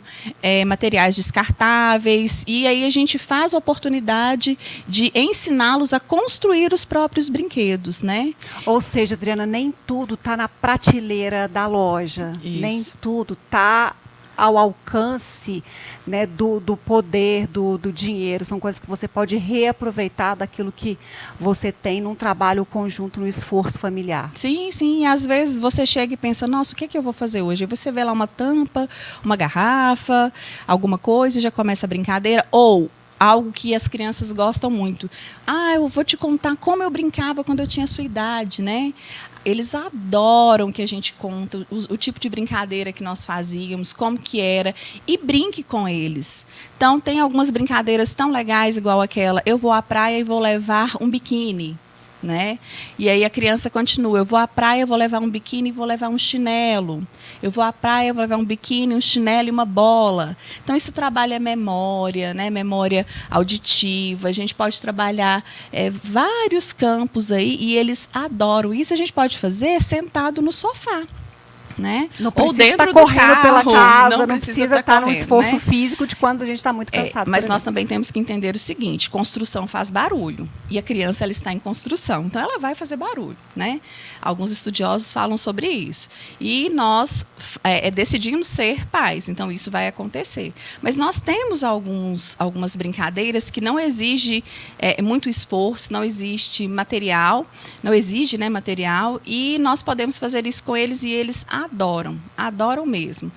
materiais descartáveis, e aí a gente faz a oportunidade de ensiná-los a construir os próprios brinquedos, né? Ou seja, Adriana, nem tudo está na prateleira da loja, Isso. nem tudo está ao alcance, né, do poder, do dinheiro. São coisas que você pode reaproveitar daquilo que você tem num trabalho conjunto, no esforço familiar. Sim, sim. Às vezes você chega e pensa, nossa, o que é que eu vou fazer hoje? Aí você vê lá uma tampa, uma garrafa, alguma coisa e já começa a brincadeira. Ou algo que as crianças gostam muito. Eu vou te contar como eu brincava quando eu tinha a sua idade, né? Eles adoram que a gente conta o tipo de brincadeira que nós fazíamos, como que era, e brinque com eles. Então, tem algumas brincadeiras tão legais, igual aquela, eu vou à praia e vou levar um biquíni. Né? E aí a criança continua, eu vou à praia, vou levar um biquíni e vou levar um chinelo. Eu vou à praia, vou levar um biquíni, um chinelo e uma bola. Então isso trabalha a memória, né? Memória auditiva. A gente pode trabalhar vários campos aí e eles adoram. Isso a gente pode fazer sentado no sofá. Né? Não precisa ou dentro estar correndo do carro, pela casa, não precisa precisa estar num correndo, esforço né? físico de quando a gente está muito cansado. Mas nós também temos que entender o seguinte, construção faz barulho, e a criança ela está em construção, então ela vai fazer barulho, né? Alguns estudiosos falam sobre isso. E nós decidimos ser pais, então isso vai acontecer. Mas nós temos algumas brincadeiras que não exigem muito esforço, não existe material, não exige, né, material, e nós podemos fazer isso com eles e eles adoram mesmo.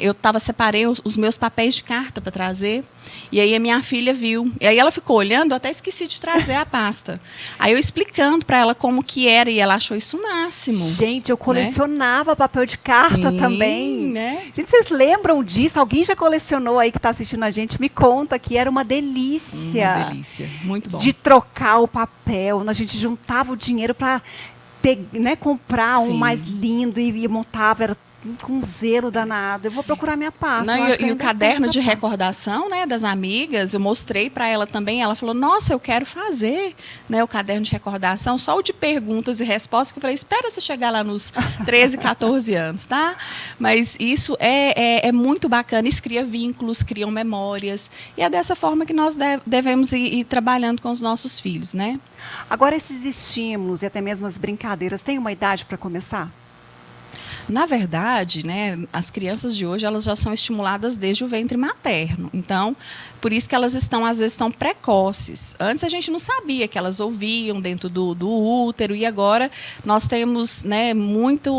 Eu separei os meus papéis de carta para trazer, e aí a minha filha viu. E aí ela ficou olhando, eu até esqueci de trazer a pasta. Aí eu explicando para ela como que era, e ela achou isso o máximo. Gente, eu colecionava papel de carta também. Né? Gente, vocês lembram disso? Alguém já colecionou aí que está assistindo a gente? Me conta que era uma delícia. Uma delícia, muito bom. De trocar o papel. A gente juntava o dinheiro para comprar um mais lindo e montava, era com zelo danado. Eu vou procurar minha pasta. Não, e o caderno de recordação, né, das amigas, eu mostrei para ela também. Ela falou, nossa, eu quero fazer, né, o caderno de recordação, só o de perguntas e respostas, que eu falei, espera você chegar lá nos 13, 14 anos, tá? Mas isso é muito bacana. Isso cria vínculos, criam memórias. E é dessa forma que nós devemos ir trabalhando com os nossos filhos, né? Agora, esses estímulos e até mesmo as brincadeiras, tem uma idade para começar? Na verdade, né, as crianças de hoje elas já são estimuladas desde o ventre materno. Então, Por isso que elas estão, às vezes, tão precoces. Antes a gente não sabia que elas ouviam dentro do útero, e agora nós temos, né, muito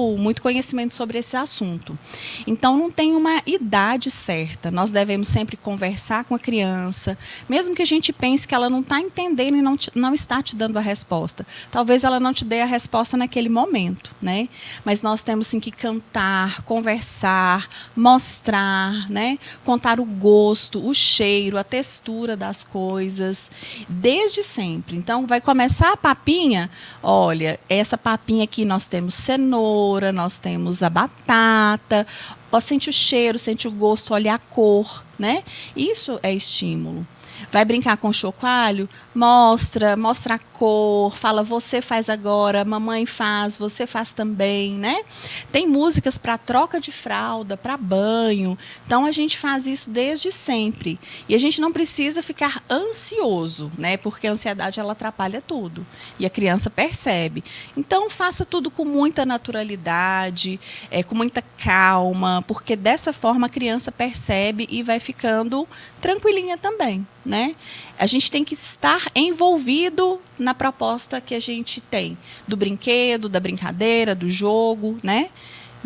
conhecimento sobre esse assunto. Então, não tem uma idade certa. Nós devemos sempre conversar com a criança, mesmo que a gente pense que ela não está entendendo e não está te dando a resposta. Talvez ela não te dê a resposta naquele momento, né? Mas nós temos sim que cantar, conversar, mostrar, né? Contar o gosto, o cheiro, a textura das coisas, desde sempre. Então, vai começar a papinha. Olha, essa papinha aqui nós temos cenoura, nós temos a batata. Ó, sente o cheiro, sente o gosto, olha a cor, né? Isso é estímulo. Vai brincar com chocalho? Mostra a cor, fala, você faz agora, mamãe faz, você faz também, né? Tem músicas para troca de fralda, para banho. Então, a gente faz isso desde sempre. E a gente não precisa ficar ansioso, né? Porque a ansiedade, ela atrapalha tudo. E a criança percebe. Então, faça tudo com muita naturalidade, com muita calma, porque dessa forma a criança percebe e vai ficando tranquilinha também, né? A gente tem que estar envolvido na proposta que a gente tem, do brinquedo, da brincadeira, do jogo, né?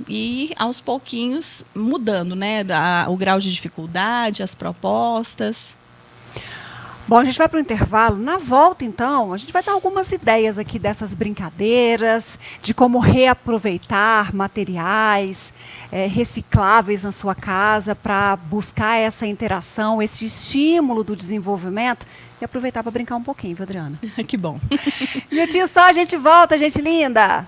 E aos pouquinhos mudando, né? O grau de dificuldade, as propostas. Bom, a gente vai para o intervalo. Na volta, então, a gente vai dar algumas ideias aqui dessas brincadeiras, de como reaproveitar materiais recicláveis na sua casa para buscar essa interação, esse estímulo do desenvolvimento e aproveitar para brincar um pouquinho, viu, Adriana? Que bom. Minutinho só, a gente volta, gente linda!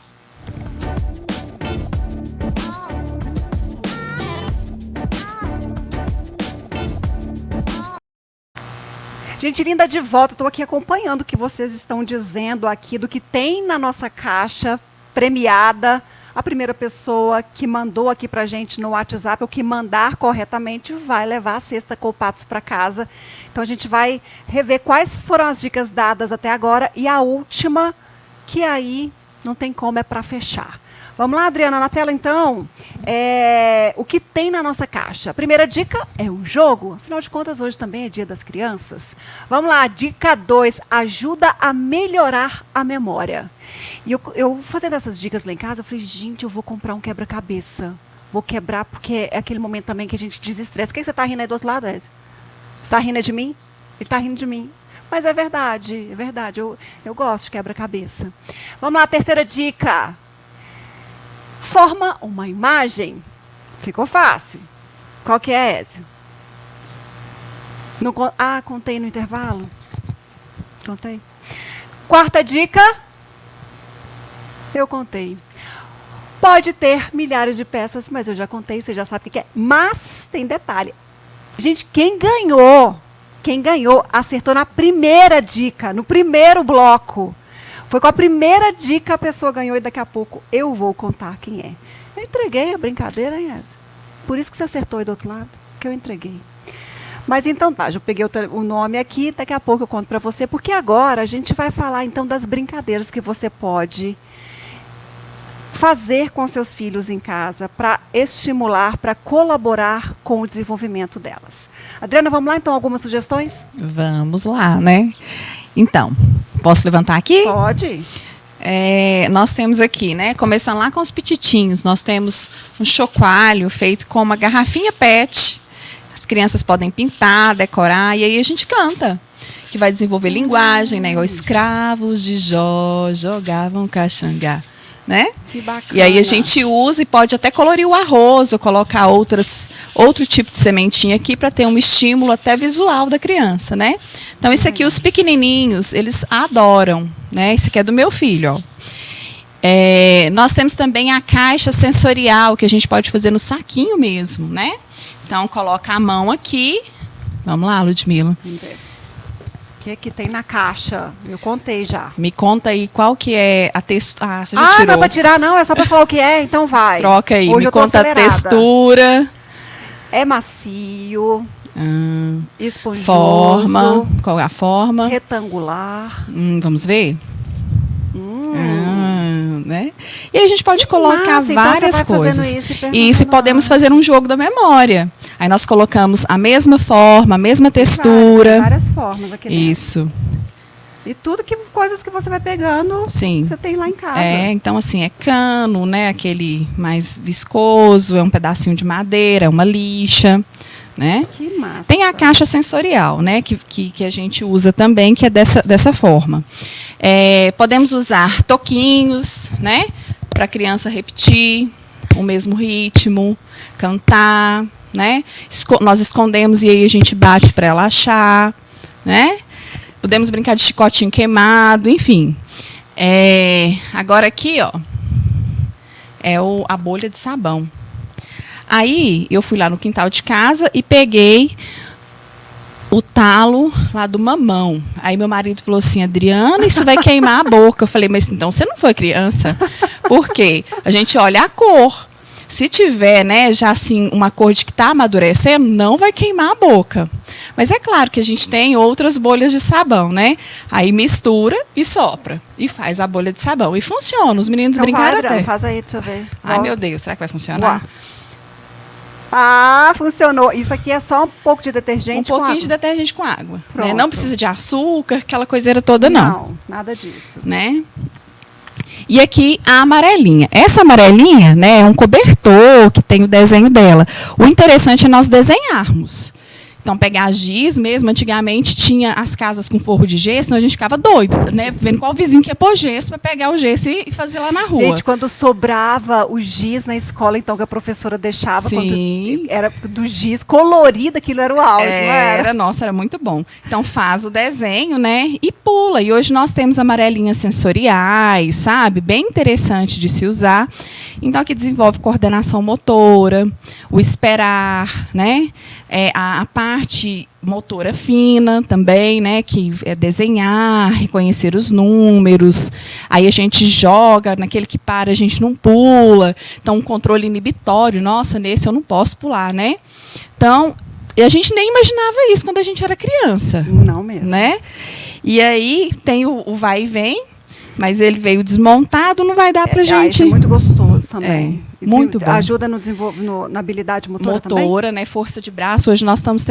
Gente linda, de volta, estou aqui acompanhando o que vocês estão dizendo aqui, do que tem na nossa caixa premiada. A primeira pessoa que mandou aqui para a gente no WhatsApp, ou que mandar corretamente, vai levar a cesta com patos para casa. Então, a gente vai rever quais foram as dicas dadas até agora. E a última, que aí não tem como, é para fechar. Vamos lá, Adriana, na tela, então. O que tem na nossa caixa? A primeira dica é o jogo. Afinal de contas, hoje também é Dia das Crianças. Vamos lá, dica 2. Ajuda a melhorar a memória. E eu fazendo essas dicas lá em casa, eu falei, gente, eu vou comprar um quebra-cabeça. Vou quebrar, porque é aquele momento também que a gente desestressa. O que você está rindo aí do outro lado, Ézio? Você está rindo de mim? Ele está rindo de mim. Mas é verdade, é verdade. Eu gosto de quebra-cabeça. Vamos lá, a terceira dica. Forma uma imagem. Ficou fácil. Qual que é, Ézio? Contei no intervalo? Contei. Quarta dica. Eu contei. Pode ter milhares de peças, mas eu já contei, você já sabe o que é. Mas tem detalhe. Gente, quem ganhou, acertou na primeira dica, no primeiro bloco. Foi com a primeira dica a pessoa ganhou, e daqui a pouco eu vou contar quem é. Eu entreguei a brincadeira, hein, Ézio? Por isso que você acertou aí do outro lado, que eu entreguei. Mas então tá, já peguei o nome aqui, daqui a pouco eu conto para você, porque agora a gente vai falar então das brincadeiras que você pode fazer com seus filhos em casa para estimular, para colaborar com o desenvolvimento delas. Adriana, vamos lá então, algumas sugestões? Vamos lá, né? Então, posso levantar aqui? Pode. Nós temos aqui, né? Começando lá com os pititinhos, nós temos um chocalho feito com uma garrafinha PET. As crianças podem pintar, decorar, e aí a gente canta. Que vai desenvolver linguagem, né? Os escravos de Jó jogavam caxangá, né? Que bacana. E aí a gente usa e pode até colorir o arroz ou colocar outro tipo de sementinha aqui para ter um estímulo até visual da criança, né? Então, esse aqui, os pequenininhos, eles adoram, né? Esse aqui é do meu filho, ó. Nós temos também a caixa sensorial, que a gente pode fazer no saquinho mesmo, né? Então, coloca a mão aqui. Vamos lá, Ludmila. O que tem na caixa? Eu contei já. Me conta aí qual que é a textura. Você já tirou? Não é para tirar, não. É só para falar o que é. Então vai. Troca aí. Hoje me conta a textura. É macio. Esponjoso. Forma. Qual é a forma? Retangular. Vamos ver? Né? E aí a gente pode colocar várias coisas. Isso, e podemos fazer um jogo da memória. Aí nós colocamos a mesma forma, a mesma textura. Várias formas aqui dentro. Isso. E tudo coisas que você vai pegando, Sim. você tem lá em casa. Então assim, é cano, né? Aquele mais viscoso, é um pedacinho de madeira, é uma lixa, né? Que massa. Tem a caixa sensorial, né? Que a gente usa também, que é dessa forma. Podemos usar toquinhos, né? Para a criança repetir o mesmo ritmo, cantar, né? Nós escondemos e aí a gente bate para ela achar, né? Podemos brincar de chicotinho queimado, enfim. Agora aqui, ó, a bolha de sabão. Aí eu fui lá no quintal de casa e peguei o talo lá do mamão. Aí meu marido falou assim: Adriana, isso vai queimar a boca. Eu falei: mas então você não foi criança? Por quê? A gente olha a cor. Se tiver, né, já assim, uma cor de que está amadurecendo, não vai queimar a boca. Mas é claro que a gente tem outras bolhas de sabão, né? Aí mistura e sopra. E faz a bolha de sabão. E funciona. Os meninos brincaram até. Faz aí, deixa eu ver. Ai, meu Deus, será que vai funcionar? Ah, funcionou. Isso aqui é só um pouco de detergente com água? Um pouquinho de detergente com água. Né? Pronto. Não precisa de açúcar, aquela coiseira toda, não. Não, nada disso. Né? E aqui a amarelinha. Essa amarelinha, né, é um cobertor que tem o desenho dela. O interessante é nós desenharmos. Então, pegar giz mesmo, antigamente tinha as casas com forro de gesso, então a gente ficava doido, né? Vendo qual vizinho que ia pôr gesso para pegar o gesso e fazer lá na rua. Gente, quando sobrava o giz na escola, então, que a professora deixava, Sim. quando era do giz colorido, aquilo era o auge, não era? Nossa, era muito bom. Então, faz o desenho, né? E pula. E hoje nós temos amarelinhas sensoriais, sabe? Bem interessante de se usar. Então, aqui desenvolve coordenação motora, o esperar, né? A parte motora fina também, né, que é desenhar, reconhecer os números. Aí a gente joga, naquele que para a gente não pula. Então, um controle inibitório, nossa, nesse eu não posso pular, né? Então, a gente nem imaginava isso quando a gente era criança. Não mesmo. Né? E aí tem o vai e vem, mas ele veio desmontado, não vai dar pra gente. Isso é muito gostoso também. Muito bom. Ajuda na habilidade motora também? Né? Força de braço. Hoje nós estamos...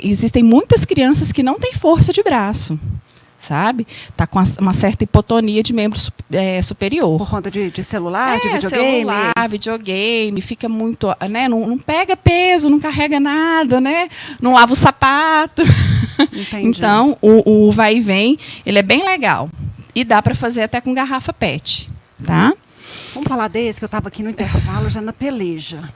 existem muitas crianças que não têm força de braço, sabe? Está com uma certa hipotonia de membro superior. Por conta de celular, de videogame? Celular, videogame, fica muito... Né? Não pega peso, não carrega nada, né? Não lava o sapato. Entendi. Então, o vai e vem, ele é bem legal. E dá para fazer até com garrafa PET, tá? Vamos falar desse, que eu estava aqui no intervalo já na peleja.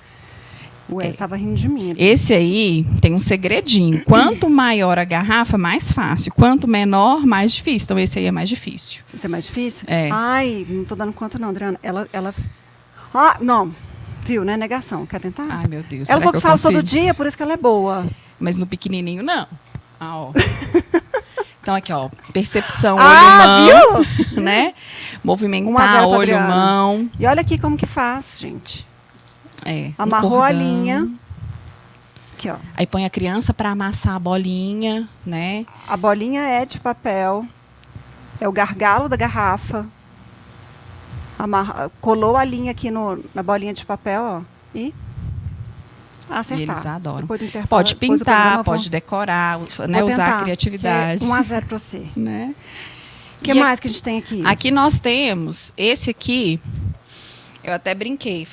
O Wes estava rindo de mim. Esse aí tem um segredinho. Quanto maior a garrafa, mais fácil. Quanto menor, mais difícil. Então, esse aí é mais difícil. Esse é mais difícil? É. Ai, não estou dando conta não, Adriana. Ah, não. Viu, né? Negação. Quer tentar? Ai, meu Deus. Ela falou que faz consigo? todo dia, por isso que ela é boa. Mas no pequenininho, não. Ah, ó. Então, aqui, ó, percepção, olho-mão, viu? né? Movimentar, olho-mão. E olha aqui como que faz, gente. Amarrou a linha. Aqui, ó. Aí põe a criança para amassar a bolinha, né? A bolinha é de papel. É o gargalo da garrafa. Colou a linha aqui na bolinha de papel, ó. E acertar. E eles adoram. Pode pintar, pode decorar, né, usar a criatividade. 1-0 para você. Né? O que mais que a gente tem aqui? Aqui nós temos esse aqui. Eu até brinquei,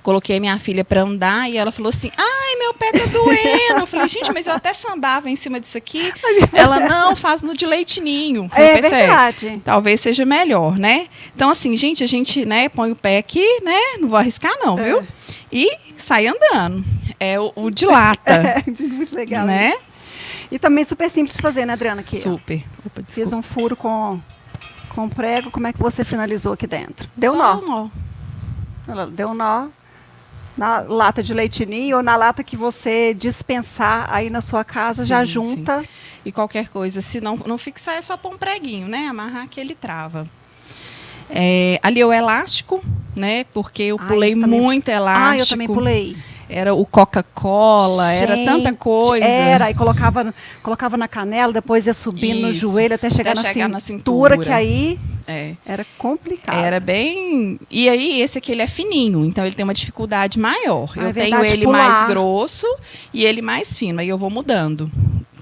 coloquei minha filha para andar e ela falou assim: ai, meu pé tá doendo. Eu falei: gente, mas eu até sambava em cima disso aqui. Ela: não, faz no de leitinho. É verdade. Talvez seja melhor, né? Então, assim, gente, a gente, né, põe o pé aqui, né? Não vou arriscar, não, viu? E sai andando. É o de lata. Muito legal. Né? E também super simples de fazer, né, Adriana? Aqui, super. Opa, fiz um furo com prego. Como é que você finalizou aqui dentro? Deu Só nó. um nó. Ela deu nó na lata de leite ninho ou na lata que você dispensar aí na sua casa, Sim, já junta. sim. E qualquer coisa, se não fixar, é só pôr um preguinho, né? Amarrar que ele trava. Ali é o elástico, né? Porque eu pulei muito elástico. Eu também pulei. Era o Coca-Cola, era tanta coisa. Aí colocava na canela, depois ia subindo no joelho até chegar na cintura, que aí Era complicado. Era bem... E aí, esse aqui ele é fininho, então ele tem uma dificuldade maior. Eu tenho verdade, ele pular. mais grosso e ele mais fino. Aí eu vou mudando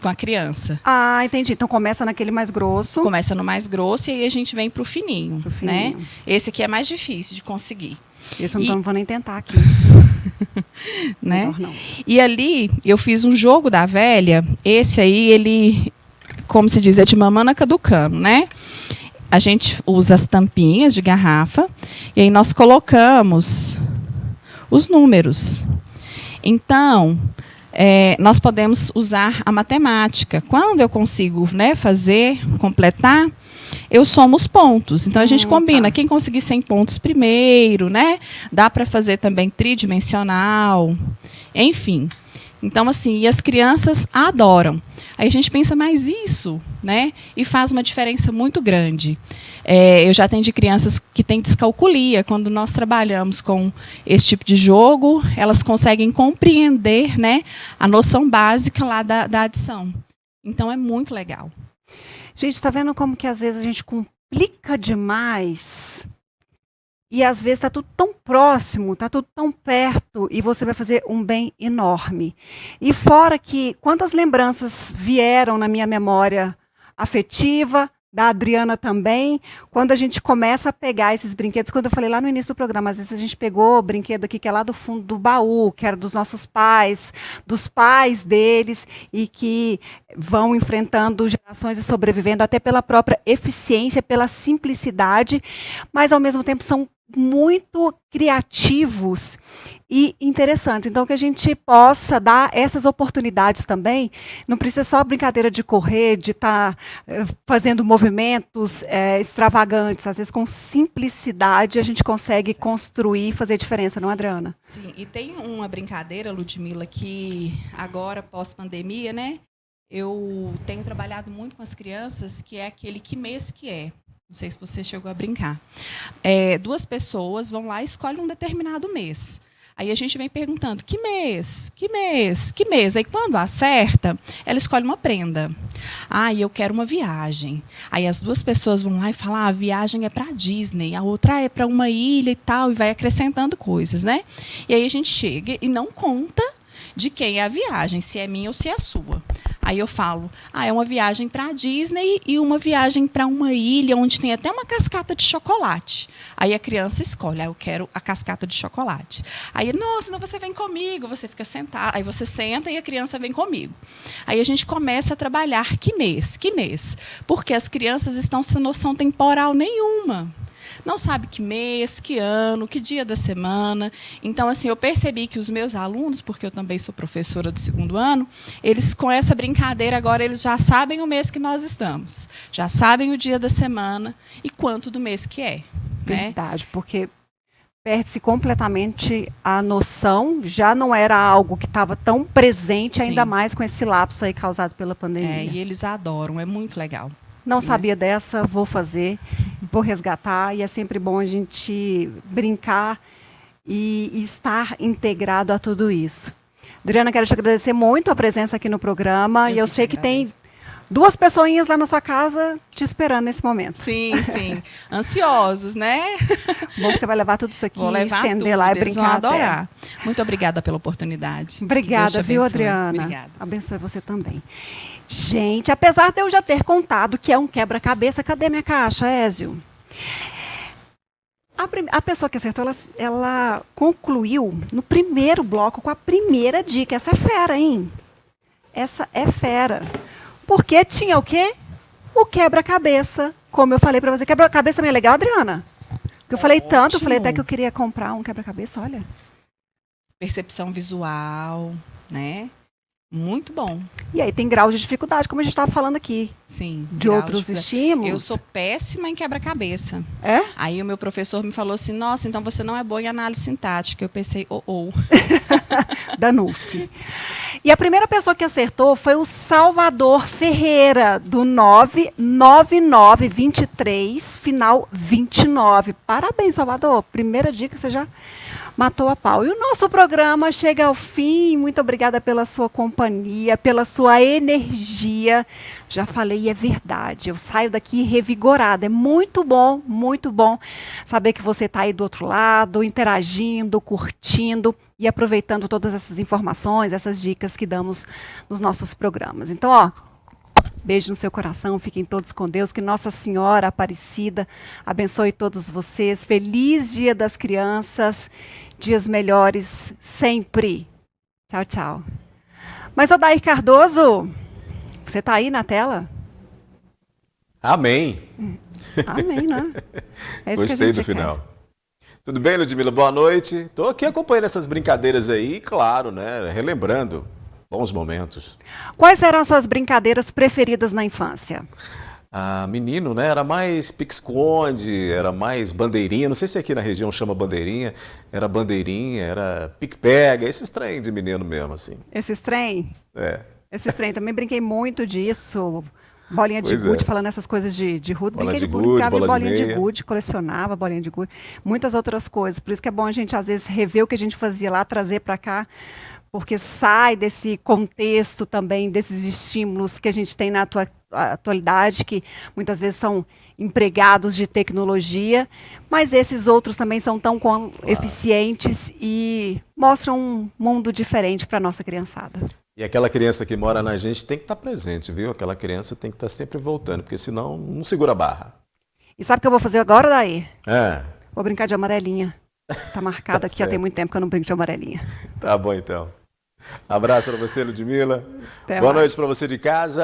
com a criança. Ah, entendi. Então começa naquele mais grosso. Começa no mais grosso e aí a gente vem pro fininho, Pro fininho. né? Esse aqui é mais difícil de conseguir. Isso eu não vou nem tentar aqui. Né? Melhor não. E ali eu fiz um jogo da velha. Esse aí, ele, como se diz, é de mamana caducano, né? A gente usa as tampinhas de garrafa e aí nós colocamos os números. Então, nós podemos usar a matemática. Quando eu consigo, né, completar, eu somo os pontos. Então, a gente combina. Quem conseguir 100 pontos primeiro, né? Dá para fazer também tridimensional. Enfim. Então, assim, e as crianças adoram. Aí a gente pensa, mas isso, né? E faz uma diferença muito grande. Eu já atendi crianças que têm descalculia. Quando nós trabalhamos com esse tipo de jogo, elas conseguem compreender, né, a noção básica lá da adição. Então, é muito legal. Gente, está vendo como que às vezes a gente complica demais? E às vezes está tudo tão próximo, está tudo tão perto e você vai fazer um bem enorme. E fora que quantas lembranças vieram na minha memória afetiva, da Adriana também, quando a gente começa a pegar esses brinquedos, quando eu falei lá no início do programa, às vezes a gente pegou o brinquedo aqui que é lá do fundo do baú, que era dos nossos pais, dos pais deles, e que vão enfrentando gerações e sobrevivendo até pela própria eficiência, pela simplicidade, mas ao mesmo tempo são muito criativos e interessantes. Então, que a gente possa dar essas oportunidades também. Não precisa só brincadeira de correr, de estar fazendo movimentos extravagantes. Às vezes, com simplicidade, a gente consegue construir e fazer diferença, não, Adriana? Sim, e tem uma brincadeira, Ludmila, que agora, pós-pandemia, né? Eu tenho trabalhado muito com as crianças, que é aquele que mês que é. Não sei se você chegou a brincar. Duas pessoas vão lá e escolhem um determinado mês. Aí a gente vem perguntando, que mês? Que mês? Que mês? Aí quando acerta, ela escolhe uma prenda. Eu quero uma viagem. Aí as duas pessoas vão lá e falam, a viagem é para a Disney, a outra é para uma ilha e tal, e vai acrescentando coisas, né? E aí a gente chega e não conta de quem é a viagem, se é minha ou se é sua. Aí eu falo, é uma viagem para a Disney e uma viagem para uma ilha onde tem até uma cascata de chocolate. Aí a criança escolhe, eu quero a cascata de chocolate. Aí, nossa, então você vem comigo, você fica sentado. Aí você senta e a criança vem comigo. Aí a gente começa a trabalhar que mês? Que mês? Porque as crianças estão sem noção temporal nenhuma. Não sabe que mês, que ano, que dia da semana. Então, assim, eu percebi que os meus alunos, porque eu também sou professora do 2º ano, eles, com essa brincadeira, agora eles já sabem o mês que nós estamos. Já sabem o dia da semana e quanto do mês que é. Verdade, porque perde-se completamente a noção, já não era algo que estava tão presente, ainda Sim. mais com esse lapso aí causado pela pandemia. E eles adoram, é muito legal. Não sabia dessa, vou fazer, vou resgatar, e é sempre bom a gente brincar e estar integrado a tudo isso. Adriana, quero te agradecer muito a presença aqui no programa, e eu sei que tem 2 pessoinhas lá na sua casa te esperando nesse momento. Sim, sim. Ansiosos, né? Bom que você vai levar tudo isso aqui, Vou levar estender tudo, lá e eles brincar vão adorar. até. Muito obrigada pela oportunidade. Obrigada, viu, Adriana? Obrigada. Abençoe você também. Gente, apesar de eu já ter contado que é um quebra-cabeça, cadê minha caixa, Ézio? A pessoa que acertou, ela concluiu no primeiro bloco com a primeira dica. Essa é fera, hein? Essa é fera. Porque tinha o quê? O quebra-cabeça. Como eu falei para você, quebra-cabeça também é legal, Adriana? Porque eu falei tanto, eu falei até que eu queria comprar um quebra-cabeça, olha. Percepção visual, né? Muito bom. E aí tem grau de dificuldade, como a gente estava falando aqui. Sim. De outros estímulos. Eu sou péssima em quebra-cabeça. É? Aí o meu professor me falou assim, nossa, então você não é boa em análise sintática. Eu pensei, Danou-se. E a primeira pessoa que acertou foi o Salvador Ferreira, do 99923, final 29. Parabéns, Salvador. Primeira dica, você já matou a pau. E o nosso programa chega ao fim. Muito obrigada pela sua companhia, pela sua energia. Já falei e é verdade. Eu saio daqui revigorada. É muito bom saber que você está aí do outro lado, interagindo, curtindo e aproveitando todas essas informações, essas dicas que damos nos nossos programas. Então, ó, beijo no seu coração, fiquem todos com Deus, que Nossa Senhora Aparecida abençoe todos vocês. Feliz Dia das Crianças, dias melhores sempre. Tchau, tchau. Mas, Odair Cardoso, você está aí na tela? Amém. Amém, né? É isso Gostei que a gente do quer. final. Tudo bem, Ludmila? Boa noite. Estou aqui acompanhando essas brincadeiras aí, claro, né? Relembrando bons momentos. Quais eram as suas brincadeiras preferidas na infância? Ah, menino, né? Era mais pique-esconde, era mais bandeirinha. Não sei se aqui na região chama bandeirinha. Era bandeirinha, era pique-pega, esses trem de menino mesmo, assim. Esses trem? É. Esses trem, também brinquei muito disso. Bolinha de Pois é. gude, falando essas coisas de gude. Bola Brinquei de gude, gude, brincava bola de bolinha de meia. gude, colecionava bolinha de gude. Muitas outras coisas. Por isso que é bom a gente, às vezes, rever o que a gente fazia lá, trazer para cá, porque sai desse contexto também, desses estímulos que a gente tem na atualidade, que muitas vezes são empregados de tecnologia, mas esses outros também são tão eficientes e mostram um mundo diferente para a nossa criançada. E aquela criança que mora na gente tem que estar presente, viu? Aquela criança tem que estar sempre voltando, porque senão não segura a barra. E sabe o que eu vou fazer agora, Daí? É, Vou brincar de amarelinha. Tá marcado Tá aqui, ó, tem certo. muito tempo que eu não brinco de amarelinha. tá bom então. Abraço para você, Ludmila. Até Boa mais. noite para você de casa.